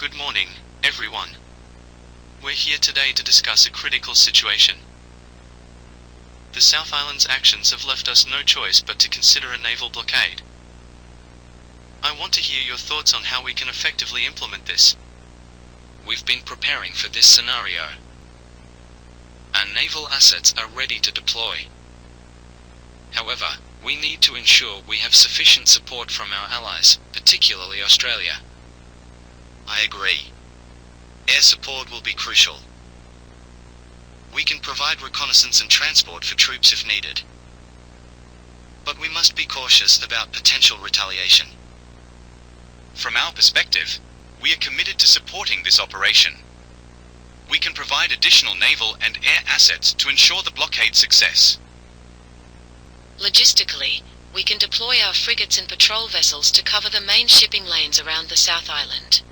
Good morning, everyone. We're here today to discuss a critical situation. The South Island's actions have left us no choice but to consider a naval blockade. I want to hear your thoughts on how we can effectively implement this. We've been preparing for this scenario. Our naval assets are ready to deploy. However, we need to ensure we have sufficient support from our allies, particularly Australia. I agree. Air support will be crucial. We can provide reconnaissance and transport for troops if needed. But we must be cautious about potential retaliation. From our perspective, we are committed to supporting this operation. We can provide additional naval and air assets to ensure the blockade's success. Logistically, we can deploy our frigates and patrol vessels to cover the main shipping lanes around the South Island.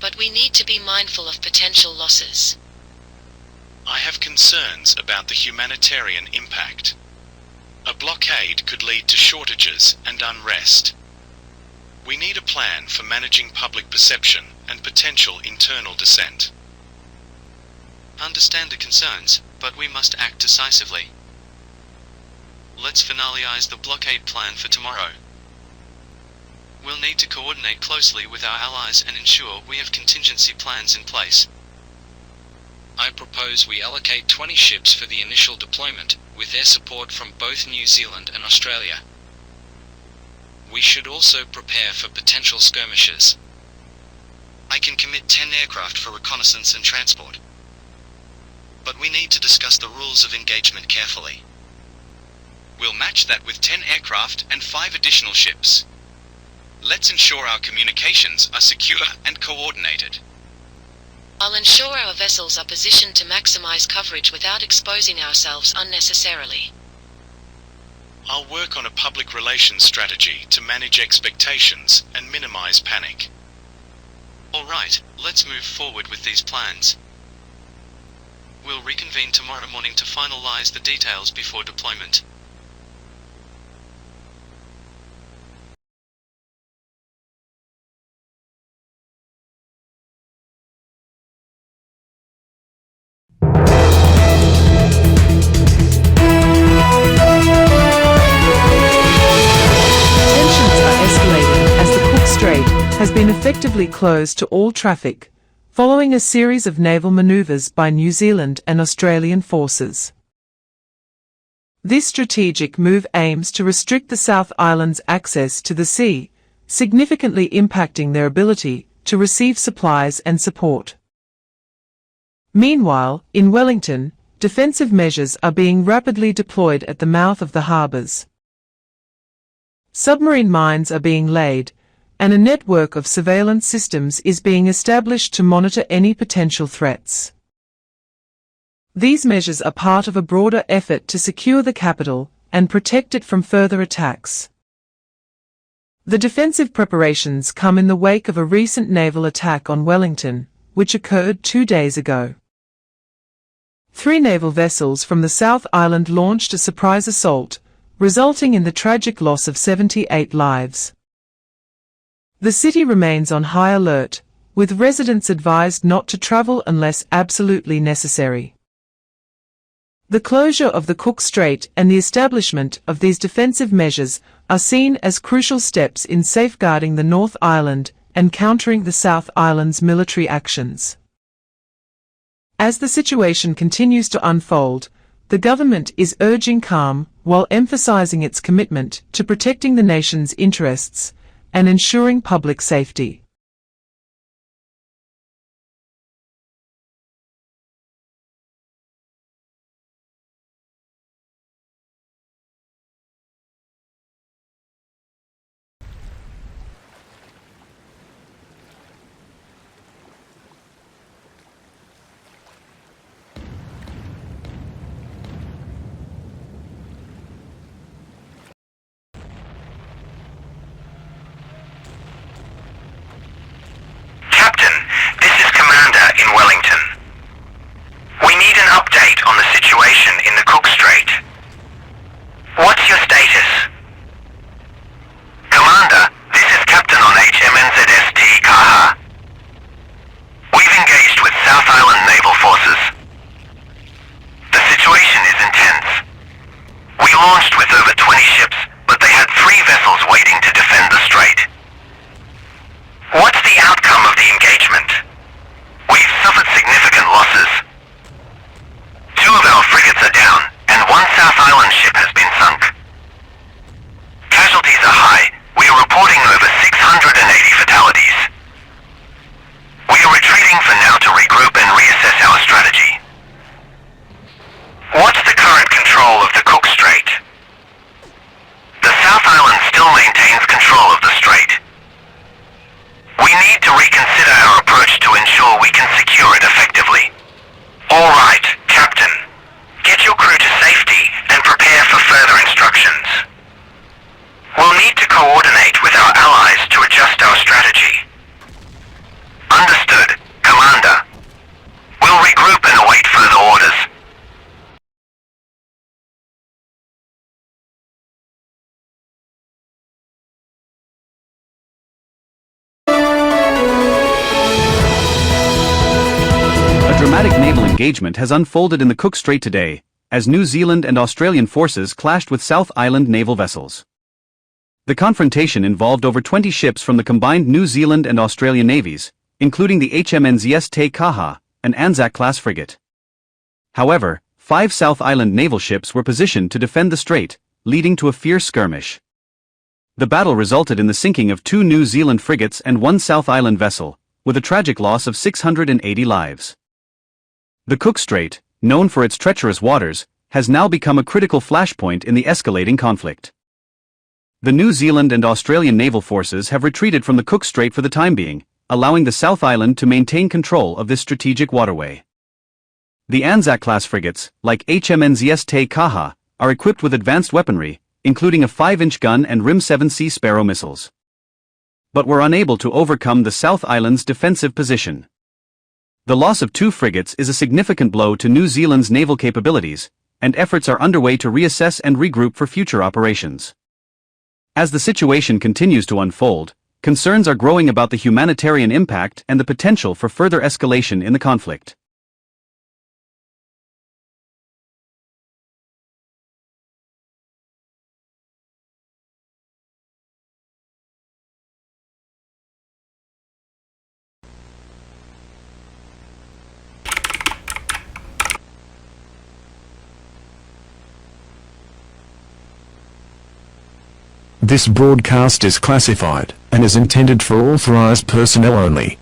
But we need to be mindful of potential losses. I have concerns about the humanitarian impact. A blockade could lead to shortages and unrest. We need a plan for managing public perception and potential internal dissent. Understand the concerns, but we must act decisively. Let's finalize the blockade plan for tomorrow. We'll need to coordinate closely with our allies and ensure we have contingency plans in place. I propose we allocate 20 ships for the initial deployment, with air support from both New Zealand and Australia. We should also prepare for potential skirmishes. I can commit 10 aircraft for reconnaissance and transport. But we need to discuss the rules of engagement carefully. We'll match that with 10 aircraft and 5 additional ships. Let's ensure our communications are secure and coordinated. I'll ensure our vessels are positioned to maximize coverage without exposing ourselves unnecessarily. I'll work on a public relations strategy to manage expectations and minimize panic. Alright, let's move forward with these plans. We'll reconvene tomorrow morning to finalize the details before deployment. Strait has been effectively closed to all traffic, following a series of naval maneuvers by New Zealand and Australian forces. This strategic move aims to restrict the South Island's access to the sea, significantly impacting their ability to receive supplies and support. Meanwhile, in Wellington, defensive measures are being rapidly deployed at the mouth of the harbours. Submarine mines are being laid, and a network of surveillance systems is being established to monitor any potential threats. These measures are part of a broader effort to secure the capital and protect it from further attacks. The defensive preparations come in the wake of a recent naval attack on Wellington, which occurred 2 days ago. 3 naval vessels from the South Island launched a surprise assault, resulting in the tragic loss of 78 lives. The city remains on high alert, with residents advised not to travel unless absolutely necessary. The closure of the Cook Strait and the establishment of these defensive measures are seen as crucial steps in safeguarding the North Island and countering the South Island's military actions. As the situation continues to unfold, the government is urging calm while emphasizing its commitment to protecting the nation's interests and ensuring public safety. launched with over 20 ships, but they had 3 vessels waiting to defend the Strait. What's the outcome of the engagement? We've suffered significant losses. 2 of our frigates are down, and 1 South Island ship has been sunk. Casualties are high. We are reporting over 680 fatalities. We are retreating for now to regroup and reassess our strategy. What's the current control of the Cook Strait? The South Island still maintains control of the Strait. We need to reconsider our approach to ensure we can secure it effectively. All right, Captain. Get your crew to safety and prepare for further instructions. We'll need to coordinate with our allies to adjust our strategy. Understood, Commander. We'll regroup and await further orders. A dramatic naval engagement has unfolded in the Cook Strait today, as New Zealand and Australian forces clashed with South Island naval vessels. The confrontation involved over 20 ships from the combined New Zealand and Australian navies, including the HMNZS Te Kaha, an Anzac-class frigate. However, 5 South Island naval ships were positioned to defend the strait, leading to a fierce skirmish. The battle resulted in the sinking of 2 New Zealand frigates and 1 South Island vessel, with a tragic loss of 680 lives. The Cook Strait, known for its treacherous waters, has now become a critical flashpoint in the escalating conflict. The New Zealand and Australian naval forces have retreated from the Cook Strait for the time being, allowing the South Island to maintain control of this strategic waterway. The Anzac-class frigates, like HMNZS Te Kaha, are equipped with advanced weaponry, including a 5-inch gun and RIM 7 Sea Sparrow missiles. But were unable to overcome the South Island's defensive position. The loss of 2 frigates is a significant blow to New Zealand's naval capabilities, and efforts are underway to reassess and regroup for future operations. As the situation continues to unfold, concerns are growing about the humanitarian impact and the potential for further escalation in the conflict. This broadcast is classified, and is intended for authorized personnel only.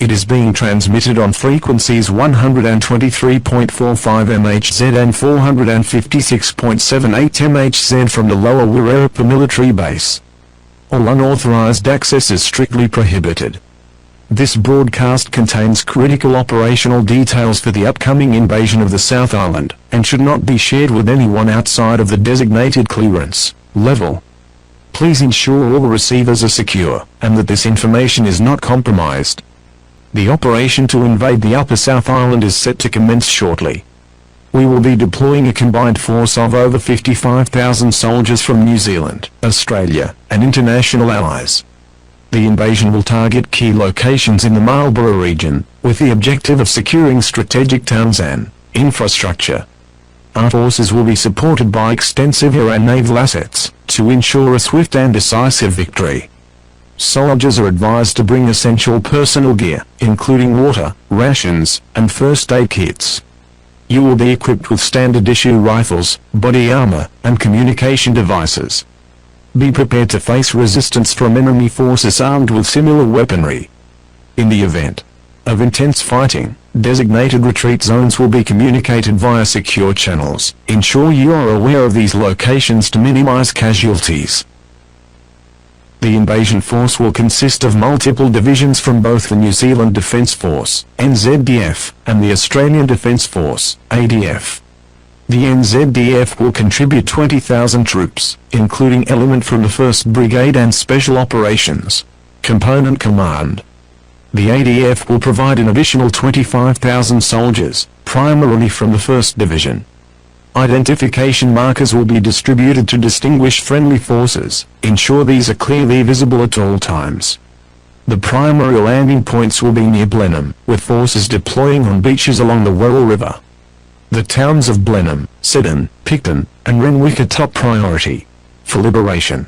It is being transmitted on frequencies 123.45 MHz and 456.78 MHz from the Lower Wirepa military base. All unauthorized access is strictly prohibited. This broadcast contains critical operational details for the upcoming invasion of the South Island, and should not be shared with anyone outside of the designated clearance level. Please ensure all receivers are secure, and that this information is not compromised. The operation to invade the Upper South Island is set to commence shortly. We will be deploying a combined force of over 55,000 soldiers from New Zealand, Australia, and international allies. The invasion will target key locations in the Marlborough region, with the objective of securing strategic towns and infrastructure. Our forces will be supported by extensive air and naval assets, to ensure a swift and decisive victory. Soldiers are advised to bring essential personal gear, including water, rations, and first aid kits. You will be equipped with standard issue rifles, body armor, and communication devices. Be prepared to face resistance from enemy forces armed with similar weaponry. In the event of intense fighting, designated retreat zones will be communicated via secure channels. Ensure you are aware of these locations to minimize casualties. The invasion force will consist of multiple divisions from both the New Zealand Defence Force, NZDF, and the Australian Defence Force, ADF. The NZDF will contribute 20,000 troops, including element from the 1st Brigade and Special Operations Component Command. The ADF will provide an additional 25,000 soldiers, primarily from the 1st Division. Identification markers will be distributed to distinguish friendly forces. Ensure these are clearly visible at all times. The primary landing points will be near Blenheim, with forces deploying on beaches along the Wirral River. The towns of Blenheim, Seddon, Picton, and Renwick are top priority for liberation.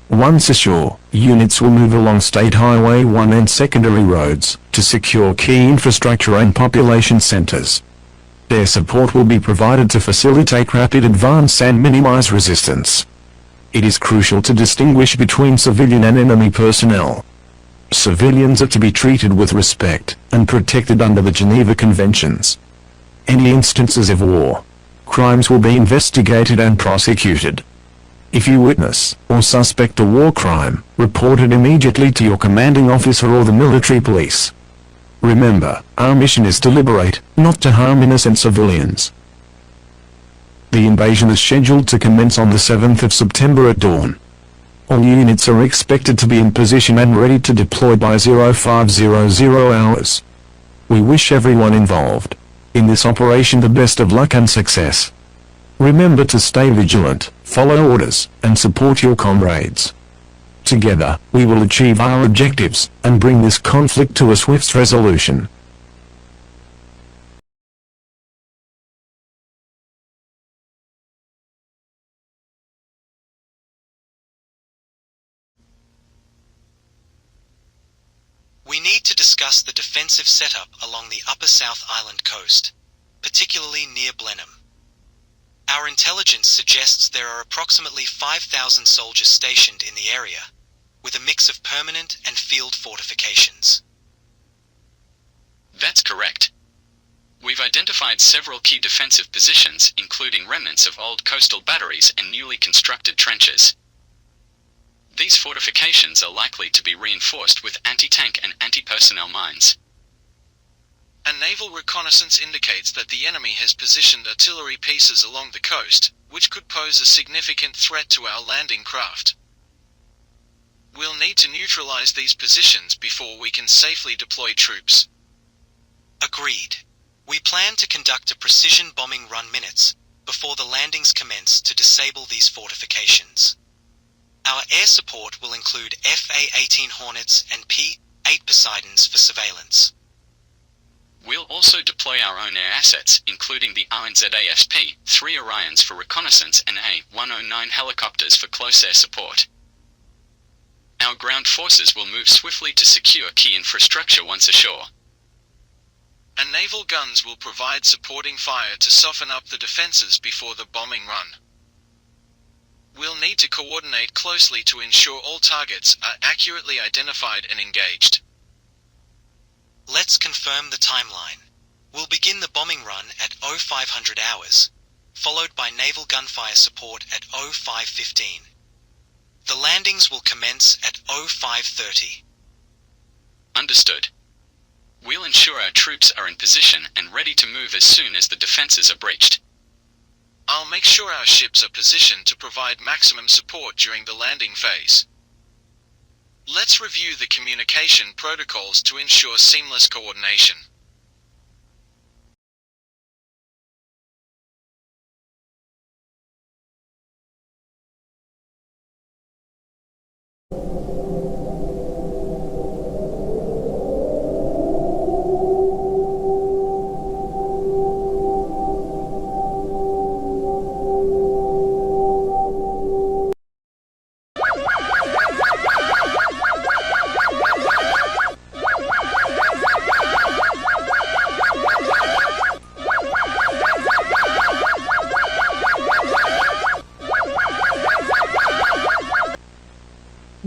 Once ashore, units will move along State Highway 1 and secondary roads to secure key infrastructure and population centers. Their support will be provided to facilitate rapid advance and minimize resistance. It is crucial to distinguish between civilian and enemy personnel. Civilians are to be treated with respect and protected under the Geneva Conventions. Any instances of war crimes will be investigated and prosecuted. If you witness or suspect a war crime, report it immediately to your commanding officer or the military police. Remember, our mission is to liberate, not to harm innocent civilians. The invasion is scheduled to commence on the 7th of September at dawn. All units are expected to be in position and ready to deploy by 0500 hours. We wish everyone involved in this operation the best of luck and success. Remember to stay vigilant, follow orders, and support your comrades. Together, we will achieve our objectives and bring this conflict to a swift resolution. We need to discuss the defensive setup along the Upper South Island coast, particularly near Blenheim. Our intelligence suggests there are approximately 5,000 soldiers stationed in the area, with a mix of permanent and field fortifications. That's correct. We've identified several key defensive positions, including remnants of old coastal batteries and newly constructed trenches. These fortifications are likely to be reinforced with anti-tank and anti-personnel mines. A naval reconnaissance indicates that the enemy has positioned artillery pieces along the coast, which could pose a significant threat to our landing craft. We'll need to neutralize these positions before we can safely deploy troops. Agreed. We plan to conduct a precision bombing run minutes before the landings commence to disable these fortifications. Our air support will include FA-18 Hornets and P-8 Poseidons for surveillance. We'll also deploy our own air assets, including the RNZASP-3 Orions for reconnaissance and A-109 helicopters for close air support. Our ground forces will move swiftly to secure key infrastructure once ashore. And naval guns will provide supporting fire to soften up the defenses before the bombing run. We'll need to coordinate closely to ensure all targets are accurately identified and engaged. Let's confirm the timeline. We'll begin the bombing run at 0500 hours, followed by naval gunfire support at 0515. The landings will commence at 0530. Understood. We'll ensure our troops are in position and ready to move as soon as the defenses are breached. I'll make sure our ships are positioned to provide maximum support during the landing phase. Let's review the communication protocols to ensure seamless coordination.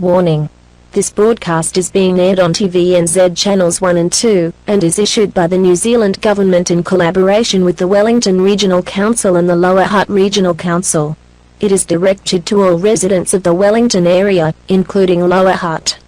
Warning. This broadcast is being aired on TVNZ channels 1 and 2, and is issued by the New Zealand Government in collaboration with the Wellington Regional Council and the Lower Hutt Regional Council. It is directed to all residents of the Wellington area, including Lower Hutt.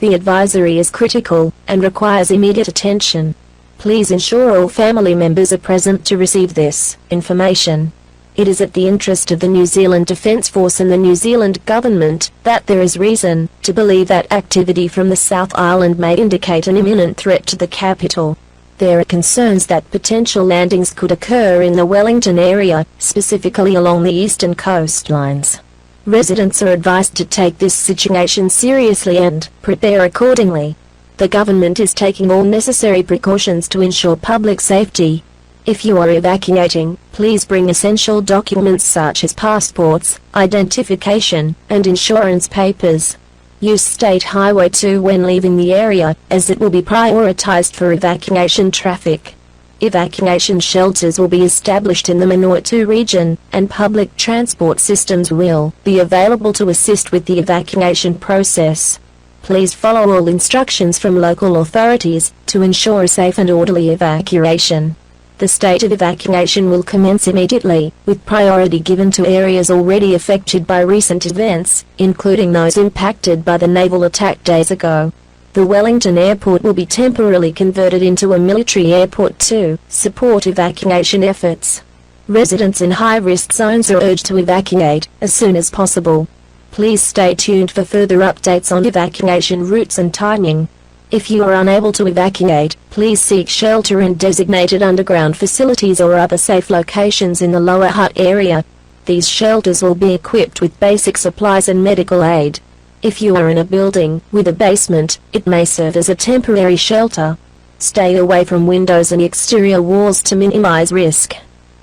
The advisory is critical, and requires immediate attention. Please ensure all family members are present to receive this information. It is at the interest of the New Zealand Defence Force and the New Zealand Government that there is reason to believe that activity from the South Island may indicate an imminent threat to the capital. There are concerns that potential landings could occur in the Wellington area, specifically along the eastern coastlines. Residents are advised to take this situation seriously and prepare accordingly. The government is taking all necessary precautions to ensure public safety. If you are evacuating, please bring essential documents such as passports, identification, and insurance papers. Use State Highway 2 when leaving the area, as it will be prioritized for evacuation traffic. Evacuation shelters will be established in the Manawatu region, and public transport systems will be available to assist with the evacuation process. Please follow all instructions from local authorities to ensure a safe and orderly evacuation. The state of evacuation will commence immediately, with priority given to areas already affected by recent events, including those impacted by the naval attack days ago. The Wellington Airport will be temporarily converted into a military airport to support evacuation efforts. Residents in high-risk zones are urged to evacuate as soon as possible. Please stay tuned for further updates on evacuation routes and timing. If you are unable to evacuate, please seek shelter in designated underground facilities or other safe locations in the lower Hutt area. These shelters will be equipped with basic supplies and medical aid. If you are in a building with a basement, it may serve as a temporary shelter. Stay away from windows and exterior walls to minimize risk.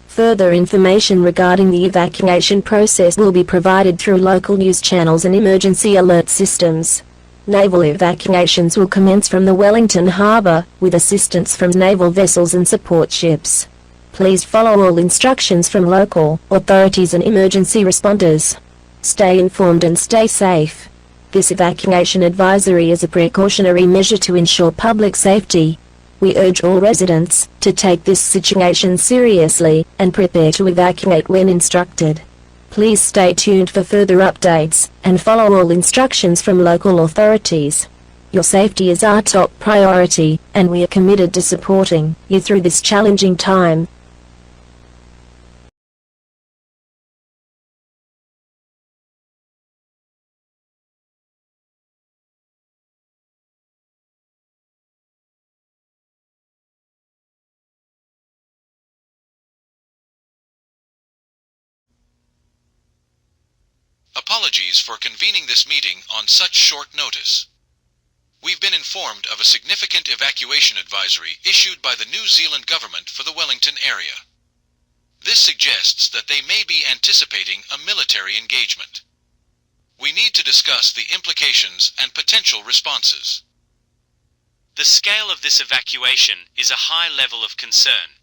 Further information regarding the evacuation process will be provided through local news channels and emergency alert systems. Naval evacuations will commence from the Wellington Harbour, with assistance from naval vessels and support ships. Please follow all instructions from local authorities and emergency responders. Stay informed and stay safe. This evacuation advisory is a precautionary measure to ensure public safety. We urge all residents to take this situation seriously and prepare to evacuate when instructed. Please stay tuned for further updates and follow all instructions from local authorities. Your safety is our top priority, and we are committed to supporting you through this challenging time. Apologies for convening this meeting on such short notice. We've been informed of a significant evacuation advisory issued by the New Zealand government for the Wellington area. This suggests that they may be anticipating a military engagement. We need to discuss the implications and potential responses. The scale of this evacuation is a high level of concern.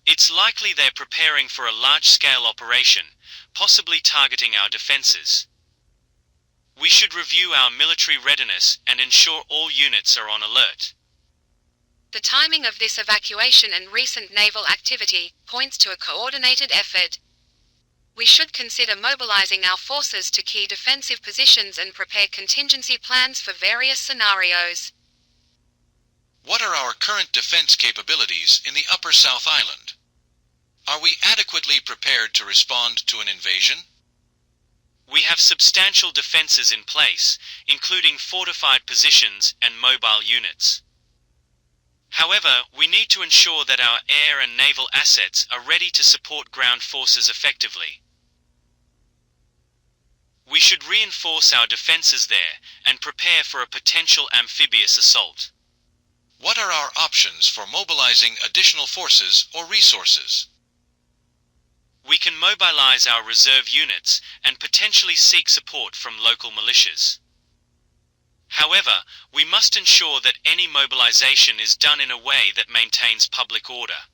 It's likely they're preparing for a large-scale operation, possibly targeting our defenses. We should review our military readiness and ensure all units are on alert. The timing of this evacuation and recent naval activity points to a coordinated effort. We should consider mobilizing our forces to key defensive positions and prepare contingency plans for various scenarios. What are our current defense capabilities in the Upper South Island? Are we adequately prepared to respond to an invasion? We have substantial defenses in place, including fortified positions and mobile units. However, we need to ensure that our air and naval assets are ready to support ground forces effectively. We should reinforce our defenses there and prepare for a potential amphibious assault. What are our options for mobilizing additional forces or resources? We can mobilize our reserve units and potentially seek support from local militias. However, we must ensure that any mobilization is done in a way that maintains public order.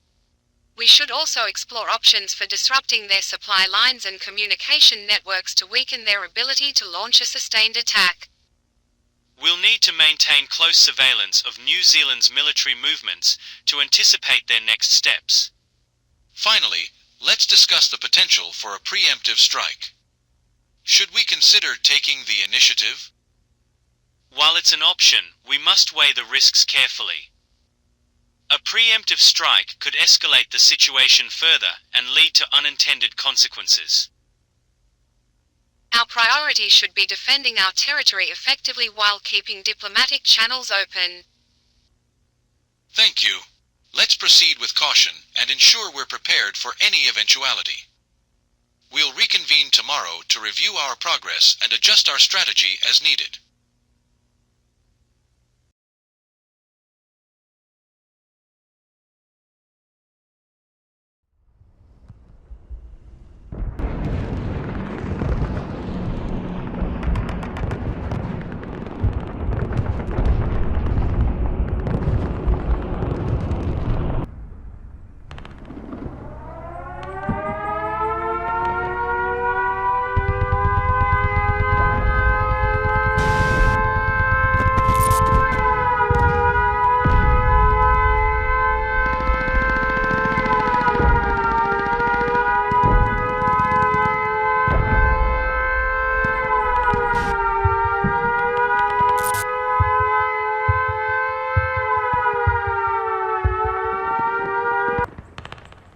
We should also explore options for disrupting their supply lines and communication networks to weaken their ability to launch a sustained attack. We'll need to maintain close surveillance of New Zealand's military movements to anticipate their next steps. Finally, let's discuss the potential for a preemptive strike. Should we consider taking the initiative? While it's an option, we must weigh the risks carefully. A preemptive strike could escalate the situation further and lead to unintended consequences. Our priority should be defending our territory effectively while keeping diplomatic channels open. Thank you. Let's proceed with caution and ensure we're prepared for any eventuality. We'll reconvene tomorrow to review our progress and adjust our strategy as needed.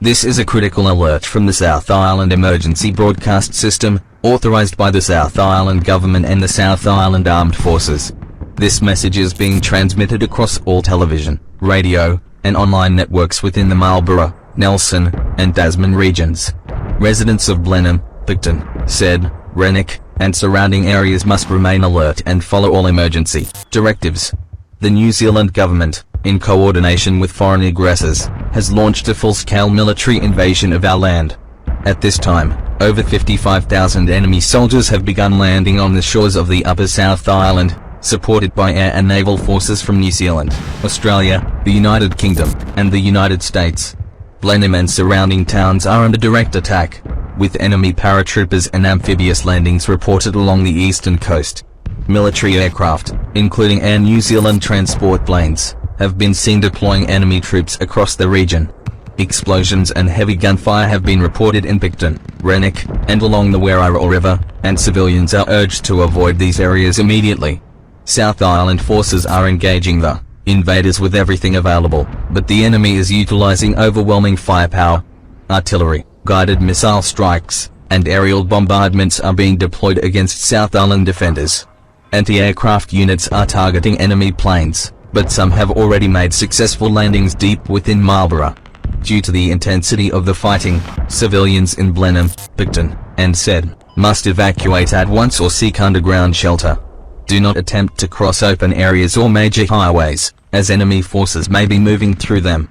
This is a critical alert from the South Island Emergency Broadcast System, authorized by the South Island Government and the South Island Armed Forces. This message is being transmitted across all television, radio, and online networks within the Marlborough, Nelson, and Tasman regions. Residents of Blenheim, Picton, Sed, Renwick, and surrounding areas must remain alert and follow all emergency directives. The New Zealand government, in coordination with foreign aggressors, has launched a full-scale military invasion of our land. At this time, over 55,000 enemy soldiers have begun landing on the shores of the Upper South Island, supported by air and naval forces from New Zealand, Australia, the United Kingdom, and the United States. Blenheim and surrounding towns are under direct attack, with enemy paratroopers and amphibious landings reported along the eastern coast. Military aircraft, including Air New Zealand transport planes, have been seen deploying enemy troops across the region. Explosions and heavy gunfire have been reported in Picton, Renwick, and along the Werribee River, and civilians are urged to avoid these areas immediately. South Island forces are engaging the invaders with everything available, but the enemy is utilizing overwhelming firepower. Artillery, guided missile strikes, and aerial bombardments are being deployed against South Island defenders. Anti-aircraft units are targeting enemy planes, but some have already made successful landings deep within Marlborough. Due to the intensity of the fighting, civilians in Blenheim, Picton, and Sed must evacuate at once or seek underground shelter. Do not attempt to cross open areas or major highways, as enemy forces may be moving through them.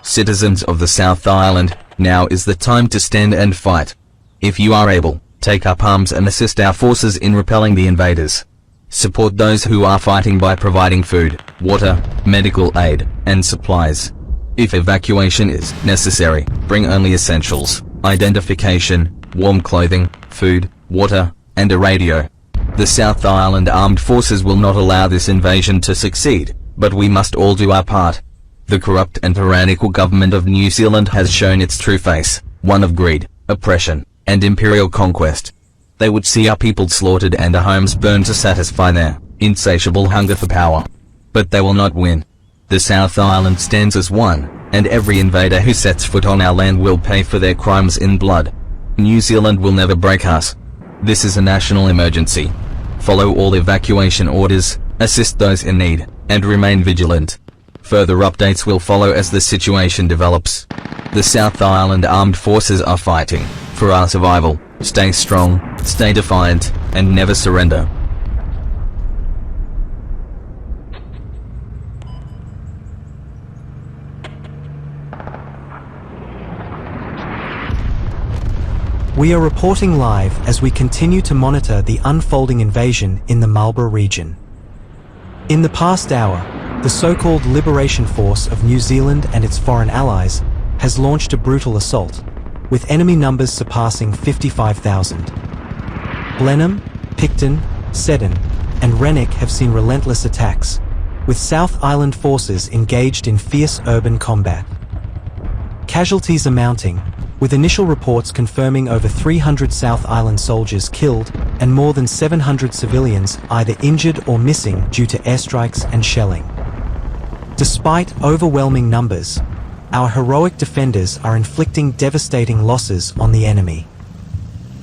Citizens of the South Island, now is the time to stand and fight. If you are able, take up arms and assist our forces in repelling the invaders. Support those who are fighting by providing food, water, medical aid, and supplies. If evacuation is necessary, bring only essentials, identification, warm clothing, food, water, and a radio. The South Island Armed Forces will not allow this invasion to succeed, but we must all do our part. The corrupt and tyrannical government of New Zealand has shown its true face, one of greed, oppression, and imperial conquest. They would see our people slaughtered and our homes burned to satisfy their insatiable hunger for power. But they will not win. The South Island stands as one, and every invader who sets foot on our land will pay for their crimes in blood. New Zealand will never break us. This is a national emergency. Follow all evacuation orders, assist those in need, and remain vigilant. Further updates will follow as the situation develops. The South Island Armed Forces are fighting for our survival. Stay strong, stay defiant, and never surrender. We are reporting live as we continue to monitor the unfolding invasion in the Marlborough region. In the past hour, the so-called Liberation Force of New Zealand and its foreign allies has launched a brutal assault, with enemy numbers surpassing 55,000. Blenheim, Picton, Seddon, and Renwick have seen relentless attacks, with South Island forces engaged in fierce urban combat. Casualties are mounting, with initial reports confirming over 300 South Island soldiers killed and more than 700 civilians either injured or missing due to airstrikes and shelling. Despite overwhelming numbers, our heroic defenders are inflicting devastating losses on the enemy.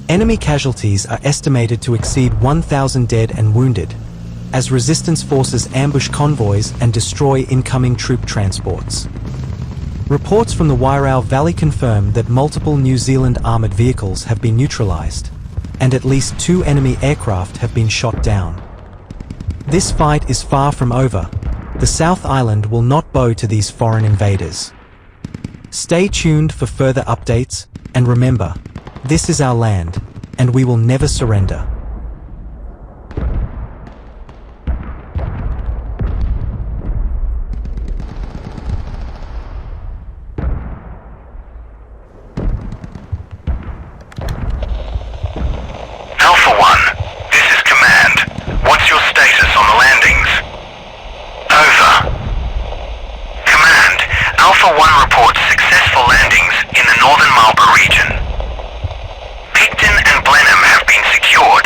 Enemy casualties are estimated to exceed 1,000 dead and wounded, as resistance forces ambush convoys and destroy incoming troop transports. Reports from the Wairau Valley confirm that multiple New Zealand armoured vehicles have been neutralised, and at least 2 enemy aircraft have been shot down. This fight is far from over. The South Island will not bow to these foreign invaders. Stay tuned for further updates, and remember, this is our land, and we will never surrender. Alpha 1, this is Command. What's your status on the landings? Over. Command, Alpha 1 reports successful landings in the northern Marlborough region. Picton and Blenheim have been secured,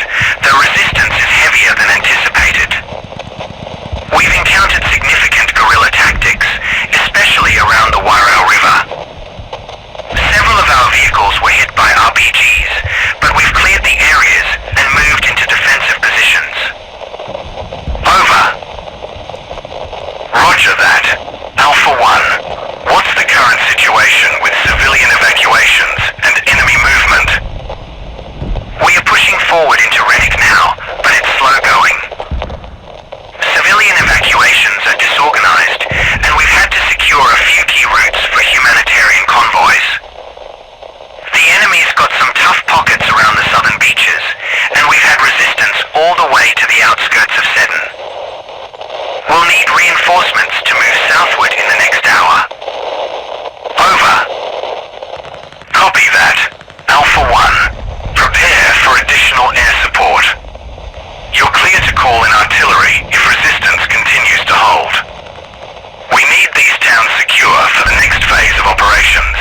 Alpha 1, prepare for additional air support. You're clear to call in artillery if resistance continues to hold. We need these towns secure for the next phase of operations.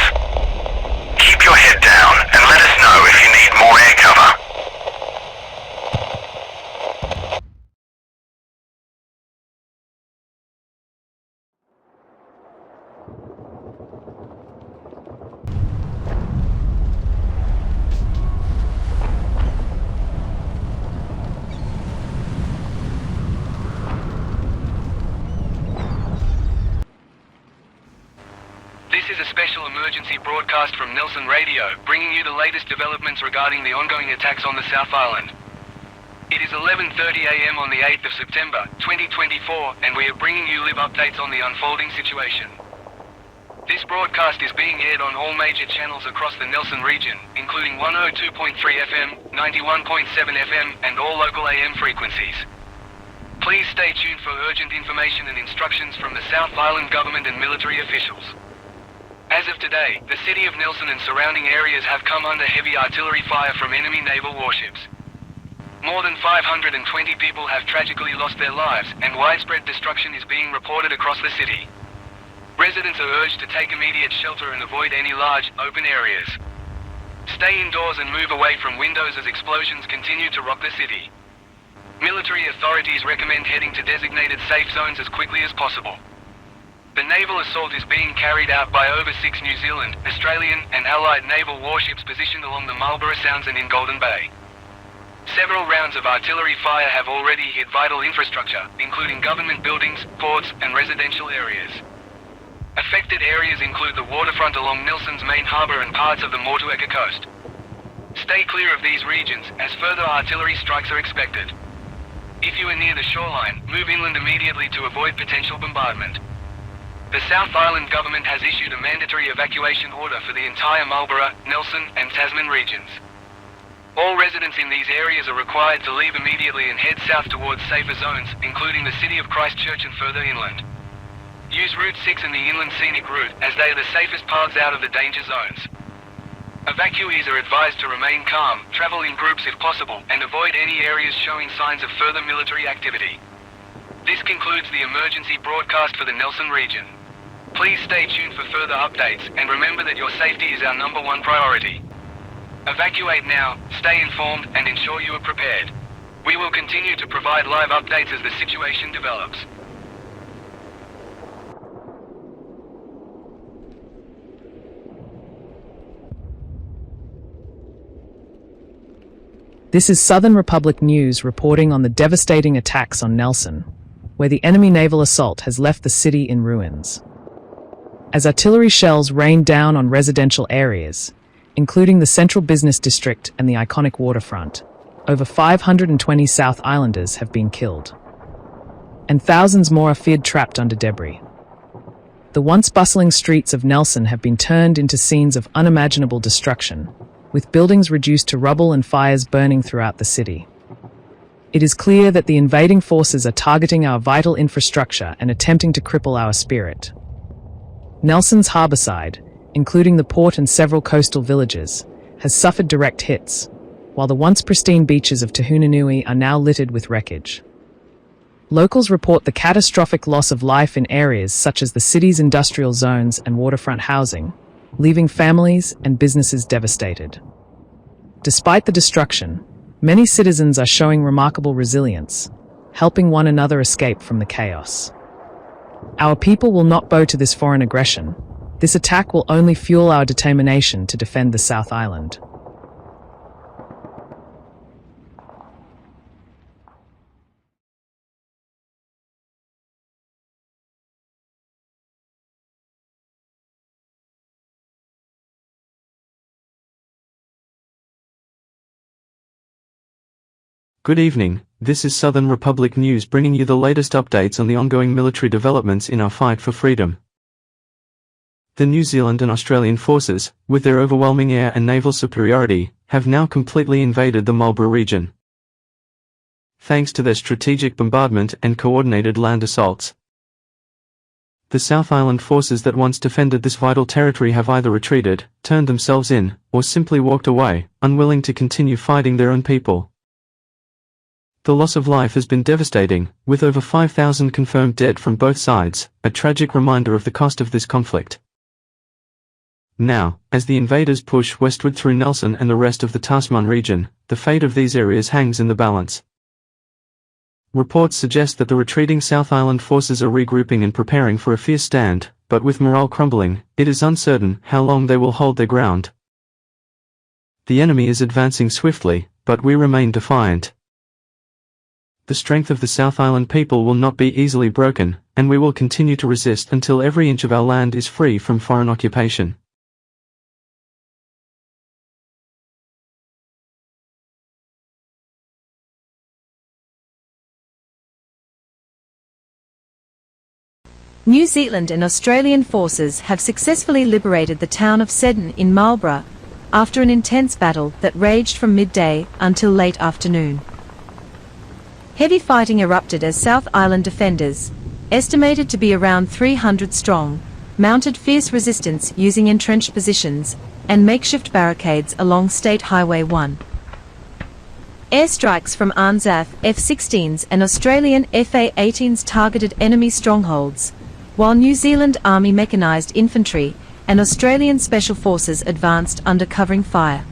Keep your head down and let us know if you need more air cover. This is a special emergency broadcast from Nelson Radio, bringing you the latest developments regarding the ongoing attacks on the South Island. It is 11:30 AM on the 8th of September, 2024, and we are bringing you live updates on the unfolding situation. This broadcast is being aired on all major channels across the Nelson region, including 102.3 FM, 91.7 FM, and all local AM frequencies. Please stay tuned for urgent information and instructions from the South Island government and military officials. As of today, the city of Nelson and surrounding areas have come under heavy artillery fire from enemy naval warships. More than 520 people have tragically lost their lives, and widespread destruction is being reported across the city. Residents are urged to take immediate shelter and avoid any large, open areas. Stay indoors and move away from windows as explosions continue to rock the city. Military authorities recommend heading to designated safe zones as quickly as possible. The naval assault is being carried out by over 6 New Zealand, Australian, and Allied naval warships positioned along the Marlborough Sounds and in Golden Bay. Several rounds of artillery fire have already hit vital infrastructure, including government buildings, ports, and residential areas. Affected areas include the waterfront along Nelson's main harbour and parts of the Motueka coast. Stay clear of these regions, as further artillery strikes are expected. If you are near the shoreline, move inland immediately to avoid potential bombardment. The South Island government has issued a mandatory evacuation order for the entire Marlborough, Nelson, and Tasman regions. All residents in these areas are required to leave immediately and head south towards safer zones, including the city of Christchurch and further inland. Use Route 6 and the Inland Scenic Route, as they are the safest paths out of the danger zones. Evacuees are advised to remain calm, travel in groups if possible, and avoid any areas showing signs of further military activity. This concludes the emergency broadcast for the Nelson region. Please stay tuned for further updates, and remember that your safety is our #1 priority. Evacuate now, stay informed, and ensure you are prepared. We will continue to provide live updates as the situation develops. This is Southern Republic News reporting on the devastating attacks on Nelson, where the enemy naval assault has left the city in ruins. As artillery shells rain down on residential areas, including the central business district and the iconic waterfront, over 520 South Islanders have been killed. And thousands more are feared trapped under debris. The once bustling streets of Nelson have been turned into scenes of unimaginable destruction, with buildings reduced to rubble and fires burning throughout the city. It is clear that the invading forces are targeting our vital infrastructure and attempting to cripple our spirit. Nelson's harbourside, including the port and several coastal villages, has suffered direct hits, while the once pristine beaches of Tahunanui are now littered with wreckage. Locals report the catastrophic loss of life in areas such as the city's industrial zones and waterfront housing, leaving families and businesses devastated. Despite the destruction, many citizens are showing remarkable resilience, helping one another escape from the chaos. Our people will not bow to this foreign aggression. This attack will only fuel our determination to defend the South Island. Good evening, this is Southern Republic News bringing you the latest updates on the ongoing military developments in our fight for freedom. The New Zealand and Australian forces, with their overwhelming air and naval superiority, have now completely invaded the Marlborough region. Thanks to their strategic bombardment and coordinated land assaults, The South Island forces that once defended this vital territory have either retreated, turned themselves in, or simply walked away, unwilling to continue fighting their own people. The loss of life has been devastating, with over 5,000 confirmed dead from both sides, a tragic reminder of the cost of this conflict. Now, as the invaders push westward through Nelson and the rest of the Tasman region, the fate of these areas hangs in the balance. Reports suggest that the retreating South Island forces are regrouping and preparing for a fierce stand, but with morale crumbling, it is uncertain how long they will hold their ground. The enemy is advancing swiftly, but we remain defiant. The strength of the South Island people will not be easily broken, and we will continue to resist until every inch of our land is free from foreign occupation. New Zealand and Australian forces have successfully liberated the town of Seddon in Marlborough, after an intense battle that raged from midday until late afternoon. Heavy fighting erupted as South Island defenders, estimated to be around 300 strong, mounted fierce resistance using entrenched positions and makeshift barricades along State Highway 1. Airstrikes from ANZAF F-16s and Australian FA-18s targeted enemy strongholds, while New Zealand Army Mechanised Infantry and Australian Special Forces advanced under covering fire.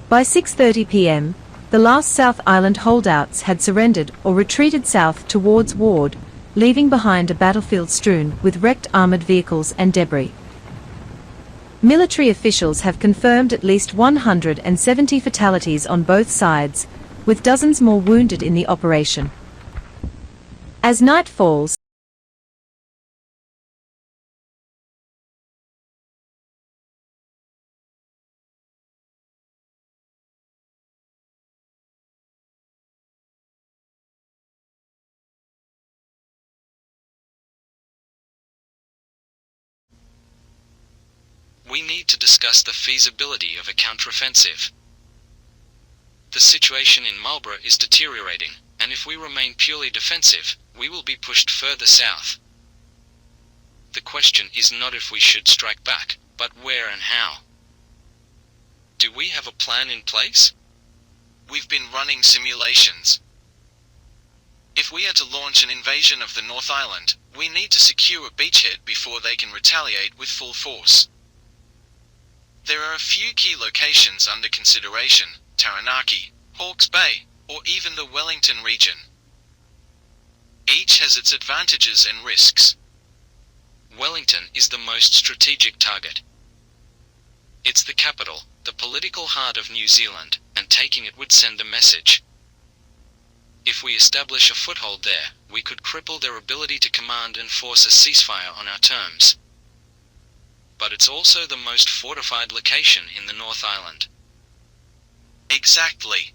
By 6:30 p.m, the last South Island holdouts had surrendered or retreated south towards Ward, leaving behind a battlefield strewn with wrecked armoured vehicles and debris. Military officials have confirmed at least 170 fatalities on both sides, with dozens more wounded in the operation. As night falls, we need to discuss the feasibility of a counteroffensive. The situation in Marlborough is deteriorating, and if we remain purely defensive, we will be pushed further south. The question is not if we should strike back, but where and how. Do we have a plan in place? We've been running simulations. If we are to launch an invasion of the North Island, we need to secure a beachhead before they can retaliate with full force. There are a few key locations under consideration: Taranaki, Hawke's Bay, or even the Wellington region. Each has its advantages and risks. Wellington is the most strategic target. It's the capital, the political heart of New Zealand, and taking it would send a message. If we establish a foothold there, we could cripple their ability to command and force a ceasefire on our terms. But it's also the most fortified location in the North Island. Exactly.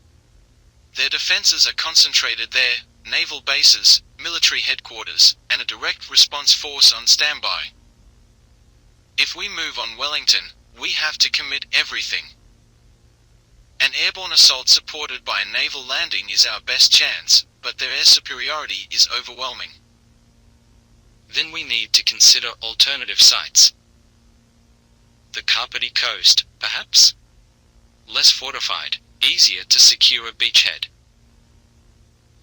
Their defences are concentrated there, naval bases, military headquarters, and a direct response force on standby. If we move on Wellington, we have to commit everything. An airborne assault supported by a naval landing is our best chance, but their air superiority is overwhelming. Then we need to consider alternative sites. The Kapiti coast, perhaps? Less fortified, easier to secure a beachhead.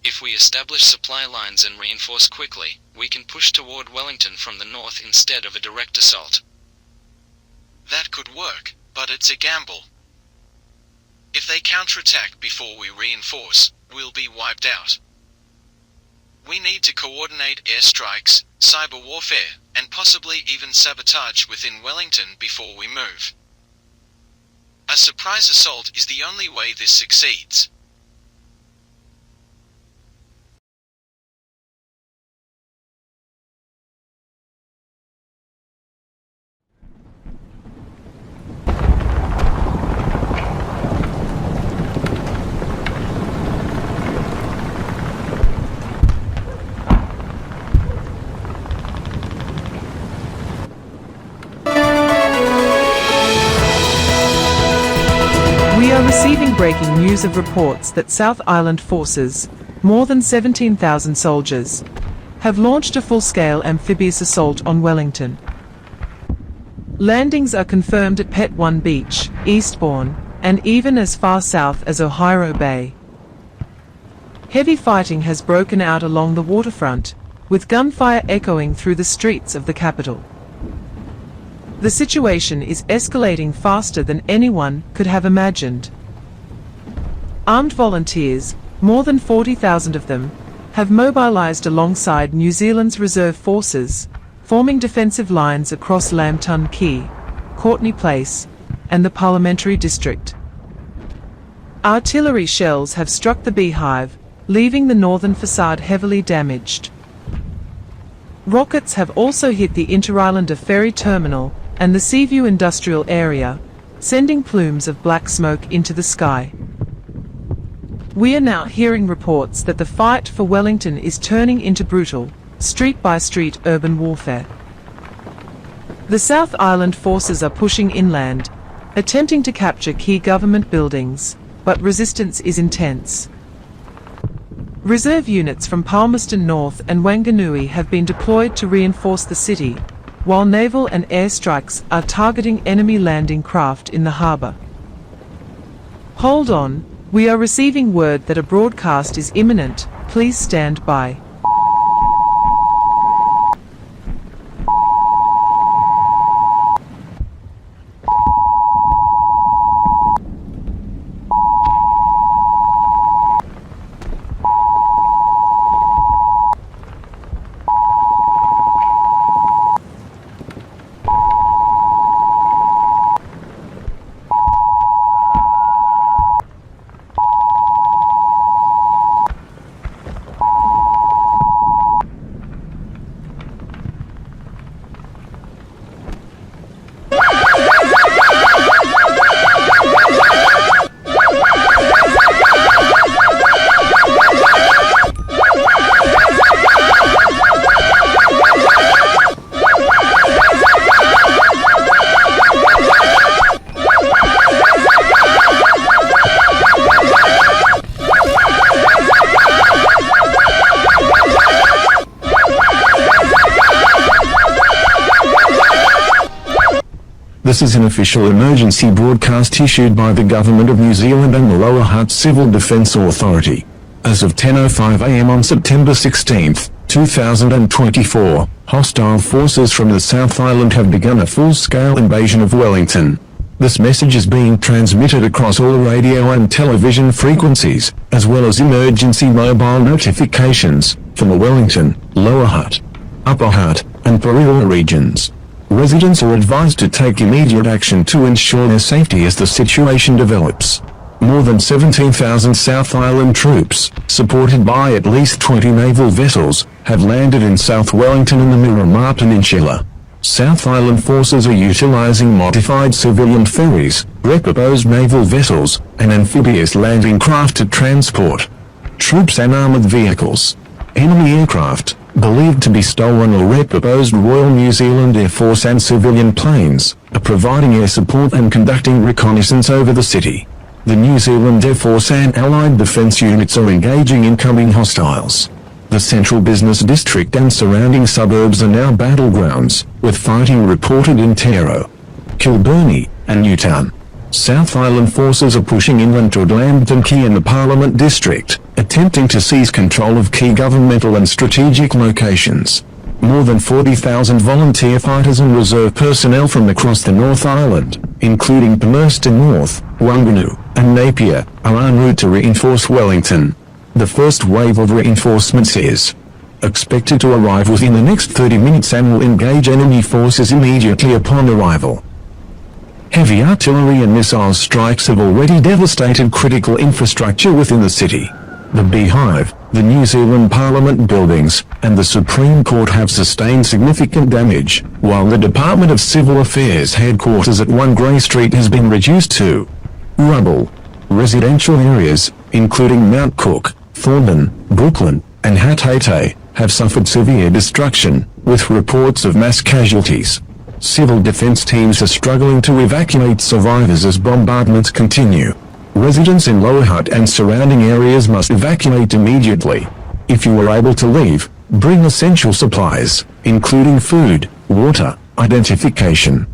If we establish supply lines and reinforce quickly, we can push toward Wellington from the north instead of a direct assault. That could work, but it's a gamble. If they counterattack before we reinforce, we'll be wiped out. We need to coordinate airstrikes, cyber warfare, and possibly even sabotage within Wellington before we move. A surprise assault is the only way this succeeds. We are receiving breaking news of reports that South Island forces, more than 17,000 soldiers, have launched a full-scale amphibious assault on Wellington. Landings are confirmed at Pet 1 Beach, Eastbourne, and even as far south as Ohio Bay. Heavy fighting has broken out along the waterfront, with gunfire echoing through the streets of the capital. The situation is escalating faster than anyone could have imagined. Armed volunteers, more than 40,000 of them, have mobilised alongside New Zealand's reserve forces, forming defensive lines across Lambton Quay, Courtney Place, and the Parliamentary District. Artillery shells have struck the beehive, leaving the northern facade heavily damaged. Rockets have also hit the Interislander ferry terminal and the Seaview industrial area, sending plumes of black smoke into the sky. We are now hearing reports that the fight for Wellington is turning into brutal, street-by-street urban warfare. The South Island forces are pushing inland, attempting to capture key government buildings, but resistance is intense. Reserve units from Palmerston North and Wanganui have been deployed to reinforce the city, while naval and air strikes are targeting enemy landing craft in the harbour. Hold on, we are receiving word that a broadcast is imminent, please stand by. This is an official emergency broadcast issued by the Government of New Zealand and the Lower Hutt Civil Defence Authority. As of 10:05 a.m. on September 16, 2024, hostile forces from the South Island have begun a full-scale invasion of Wellington. This message is being transmitted across all radio and television frequencies, as well as emergency mobile notifications, from the Wellington, Lower Hutt, Upper Hutt, and Parilla regions. Residents are advised to take immediate action to ensure their safety as the situation develops. More than 17,000 South Island troops, supported by at least 20 naval vessels, have landed in South Wellington and the Miramar Peninsula. South Island forces are utilizing modified civilian ferries, repurposed naval vessels, and amphibious landing craft to transport troops and armored vehicles. Enemy aircraft, believed to be stolen or repurposed Royal New Zealand Air Force and civilian planes, are providing air support and conducting reconnaissance over the city. The New Zealand Air Force and allied defence units are engaging incoming hostiles. The central business district and surrounding suburbs are now battlegrounds, with fighting reported in Tero, Kilburnie, and Newtown. South Island forces are pushing inland toward Lambton Quay and the Parliament District, attempting to seize control of key governmental and strategic locations. More than 40,000 volunteer fighters and reserve personnel from across the North Island, including Palmerston North, Wanganui, and Napier, are en route to reinforce Wellington. The first wave of reinforcements is expected to arrive within the next 30 minutes and will engage enemy forces immediately upon arrival. Heavy artillery and missile strikes have already devastated critical infrastructure within the city. The Beehive, the New Zealand Parliament buildings, and the Supreme Court have sustained significant damage, while the Department of Civil Affairs headquarters at 1 Grey Street has been reduced to rubble. Residential areas, including Mount Cook, Thornton, Brooklyn, and Hatete, have suffered severe destruction, with reports of mass casualties. Civil defense teams are struggling to evacuate survivors as bombardments continue. Residents in Lower Hutt and surrounding areas must evacuate immediately. If you are able to leave, Bring essential supplies, including food, water, identification,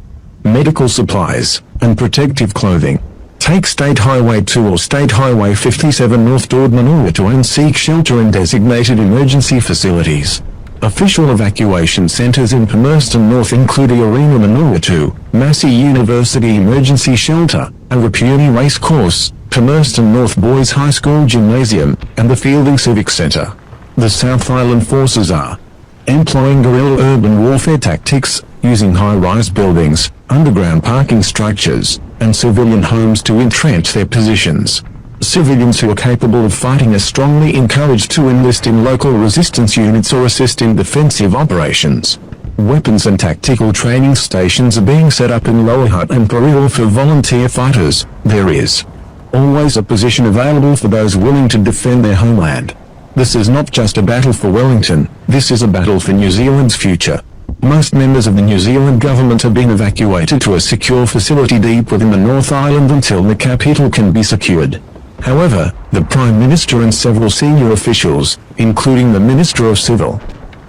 medical supplies, and protective clothing. Take State Highway 2 or State Highway 57 north toward Manawatu and seek shelter in designated emergency facilities. Official evacuation centers in Palmerston North include Arena Manawatu, Massey University Emergency Shelter, Arapuni Race Course, Palmerston North Boys High School Gymnasium, and the Fielding Civic Centre. The South Island forces are employing guerrilla urban warfare tactics, using high-rise buildings, underground parking structures, and civilian homes to entrench their positions. Civilians who are capable of fighting are strongly encouraged to enlist in local resistance units or assist in defensive operations. Weapons and tactical training stations are being set up in Lower Hutt and Pereira for volunteer fighters. There is always a position available for those willing to defend their homeland. This is not just a battle for Wellington, this is a battle for New Zealand's future. Most members of the New Zealand government have been evacuated to a secure facility deep within the North Island until the capital can be secured. However, the Prime Minister and several senior officials, including the Minister of Civil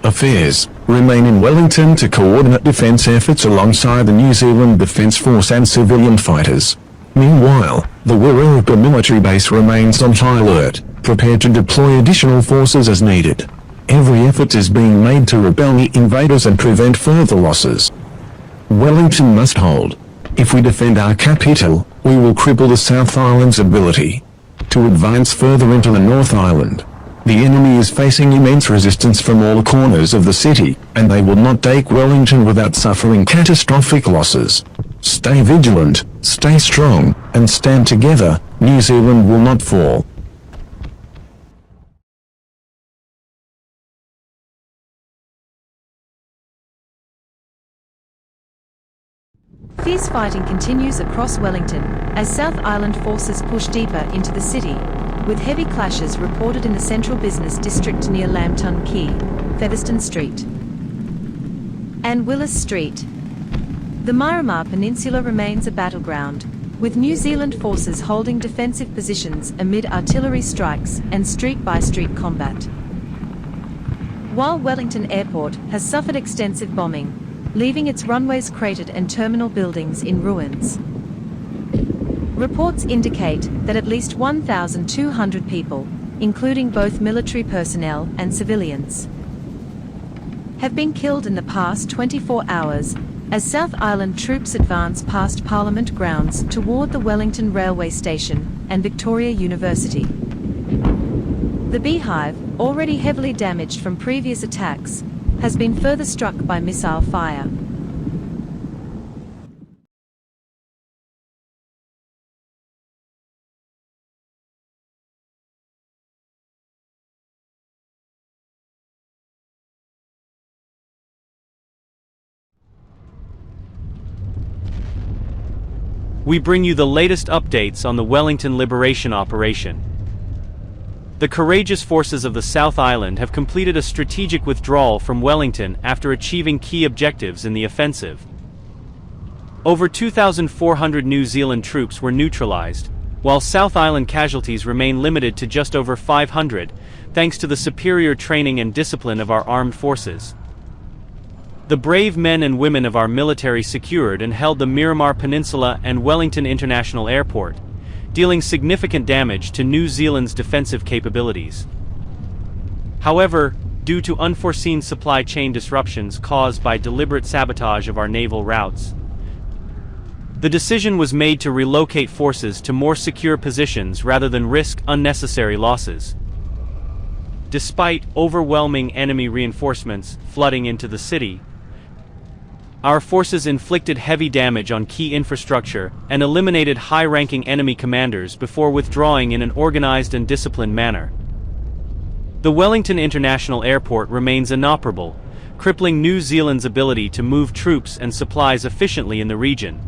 Affairs, remain in Wellington to coordinate defence efforts alongside the New Zealand Defence Force and civilian fighters. Meanwhile, the Wiripa military base remains on high alert, prepared to deploy additional forces as needed. Every effort is being made to repel the invaders and prevent further losses. Wellington must hold. If we defend our capital, we will cripple the South Island's ability to advance further into the North Island. The enemy is facing immense resistance from all corners of the city, and they will not take Wellington without suffering catastrophic losses. Stay vigilant, stay strong, and stand together. New Zealand will not fall. Fierce fighting continues across Wellington, as South Island forces push deeper into the city, with heavy clashes reported in the central business district near Lambton Quay, Featherston Street, and Willis Street. The Miramar Peninsula remains a battleground, with New Zealand forces holding defensive positions amid artillery strikes and street-by-street combat. While Wellington Airport has suffered extensive bombing, leaving its runways cratered and terminal buildings in ruins. Reports indicate that at least 1,200 people, including both military personnel and civilians, have been killed in the past 24 hours as South Island troops advance past Parliament grounds toward the Wellington Railway Station and Victoria University. The Beehive, already heavily damaged from previous attacks, has been further struck by missile fire. We bring you the latest updates on the Wellington Liberation Operation. The courageous forces of the South Island have completed a strategic withdrawal from Wellington after achieving key objectives in the offensive. Over 2,400 New Zealand troops were neutralized, while South Island casualties remain limited to just over 500, thanks to the superior training and discipline of our armed forces. The brave men and women of our military secured and held the Miramar Peninsula and Wellington International Airport, dealing significant damage to New Zealand's defensive capabilities. However, due to unforeseen supply chain disruptions caused by deliberate sabotage of our naval routes, the decision was made to relocate forces to more secure positions rather than risk unnecessary losses. Despite overwhelming enemy reinforcements flooding into the city, our forces inflicted heavy damage on key infrastructure and eliminated high-ranking enemy commanders before withdrawing in an organized and disciplined manner. The Wellington International Airport remains inoperable, crippling New Zealand's ability to move troops and supplies efficiently in the region.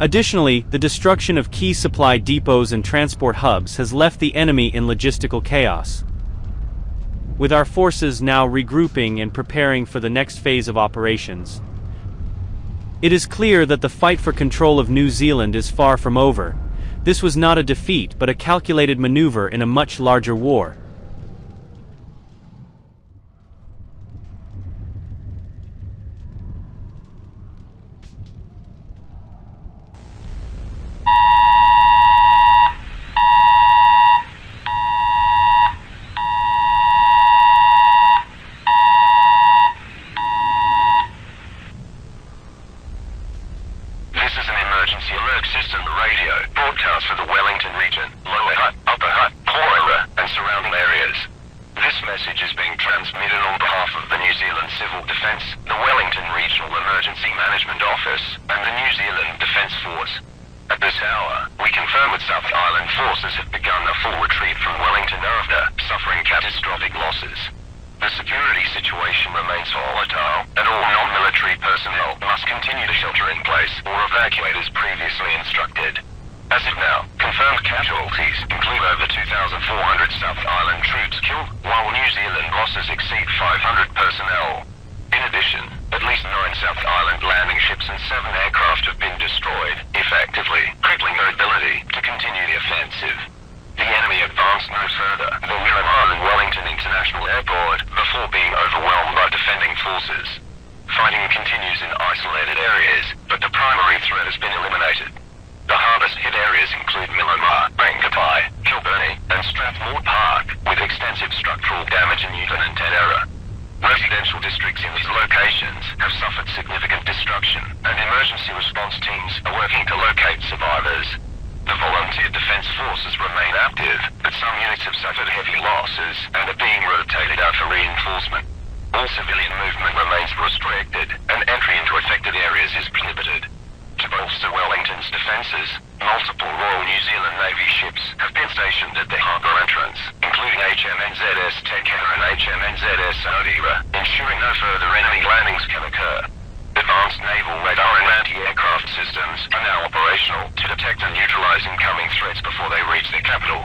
Additionally, the destruction of key supply depots and transport hubs has left the enemy in logistical chaos. With our forces now regrouping and preparing for the next phase of operations, it is clear that the fight for control of New Zealand is far from over. This was not a defeat but a calculated maneuver in a much larger war. broadcast for the Wellington region, Lower Hutt, Upper Hutt, Cora, and surrounding areas. This message is being transmitted on behalf of the New Zealand Civil Defence, the Wellington Regional Emergency Management Office, and the New Zealand Defence Force. At this hour, we confirm that South Island forces have begun a full retreat from Wellington after suffering catastrophic losses. The security situation remains volatile, and all non-military personnel must continue to shelter in place or evacuate as previously instructed. As of now, confirmed casualties include over 2,400 South Island troops killed, while New Zealand losses exceed 500 personnel. In addition, at least 9 South Island landing ships and 7 aircraft have been destroyed, effectively crippling their ability to continue the offensive. The enemy advanced no further than Miramar and Wellington International Airport before being overwhelmed by defending forces. Fighting continues in isolated areas, but the primary threat has been eliminated. The hardest hit areas include Miramar, Rangipai, Kilburnie, and Strathmore Park, with extensive structural damage in Newton and Tedera. Residential districts in these locations have suffered significant destruction, and emergency response teams are working to locate survivors. The volunteer defence forces remain active, but some units have suffered heavy losses and are being rotated out for reinforcement. All civilian movement remains restricted, and entry into affected areas is prohibited. To bolster Wellington's defences, multiple Royal New Zealand Navy ships have been stationed at the harbour entrance, including HMNZS Tekka and HMNZS Odira, ensuring no further enemy landings can occur. Advanced naval radar and anti-aircraft systems are now operational to detect and neutralise incoming threats before they reach the capital.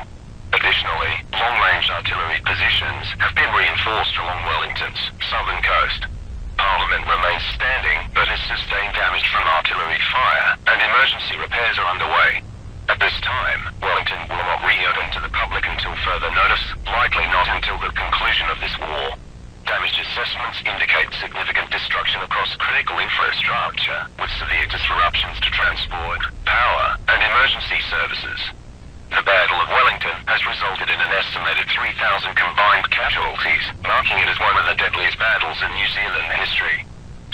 Additionally, long-range artillery positions have been reinforced along Wellington's southern coast. Parliament remains standing, but has sustained damage from artillery fire, and emergency repairs are underway. At this time, Wellington will not reopen to the public until further notice, likely not until the conclusion of this war. Damage assessments indicate significant destruction across critical infrastructure, with severe disruptions to transport, power, and emergency services. The Battle of Wellington has resulted in an estimated 3,000 combined casualties, marking it as one of the deadliest battles in New Zealand history.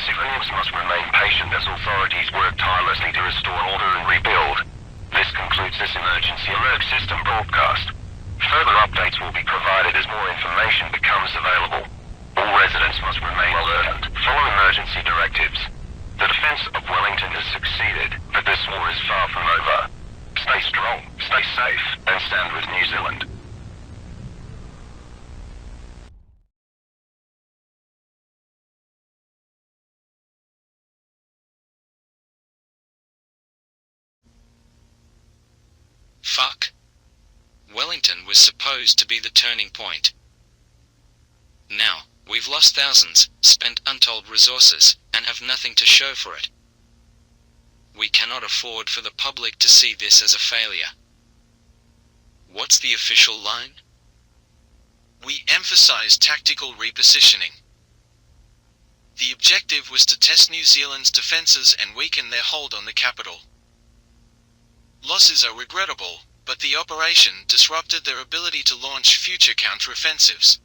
Civilians must remain patient as authorities work tirelessly to restore order and rebuild. This concludes this emergency alert system broadcast. Further updates will be provided as more information becomes available. All residents must remain alert and follow emergency directives. The defence of Wellington has succeeded, but this war is far from over. Stay strong, stay safe, and stand with New Zealand. Fuck. Wellington was supposed to be the turning point. Now, we've lost thousands, spent untold resources, and have nothing to show for it. We cannot afford for the public to see this as a failure. What's the official line? We emphasize tactical repositioning. The objective was to test New Zealand's defences and weaken their hold on the capital. Losses are regrettable, but the operation disrupted their ability to launch future counteroffensives.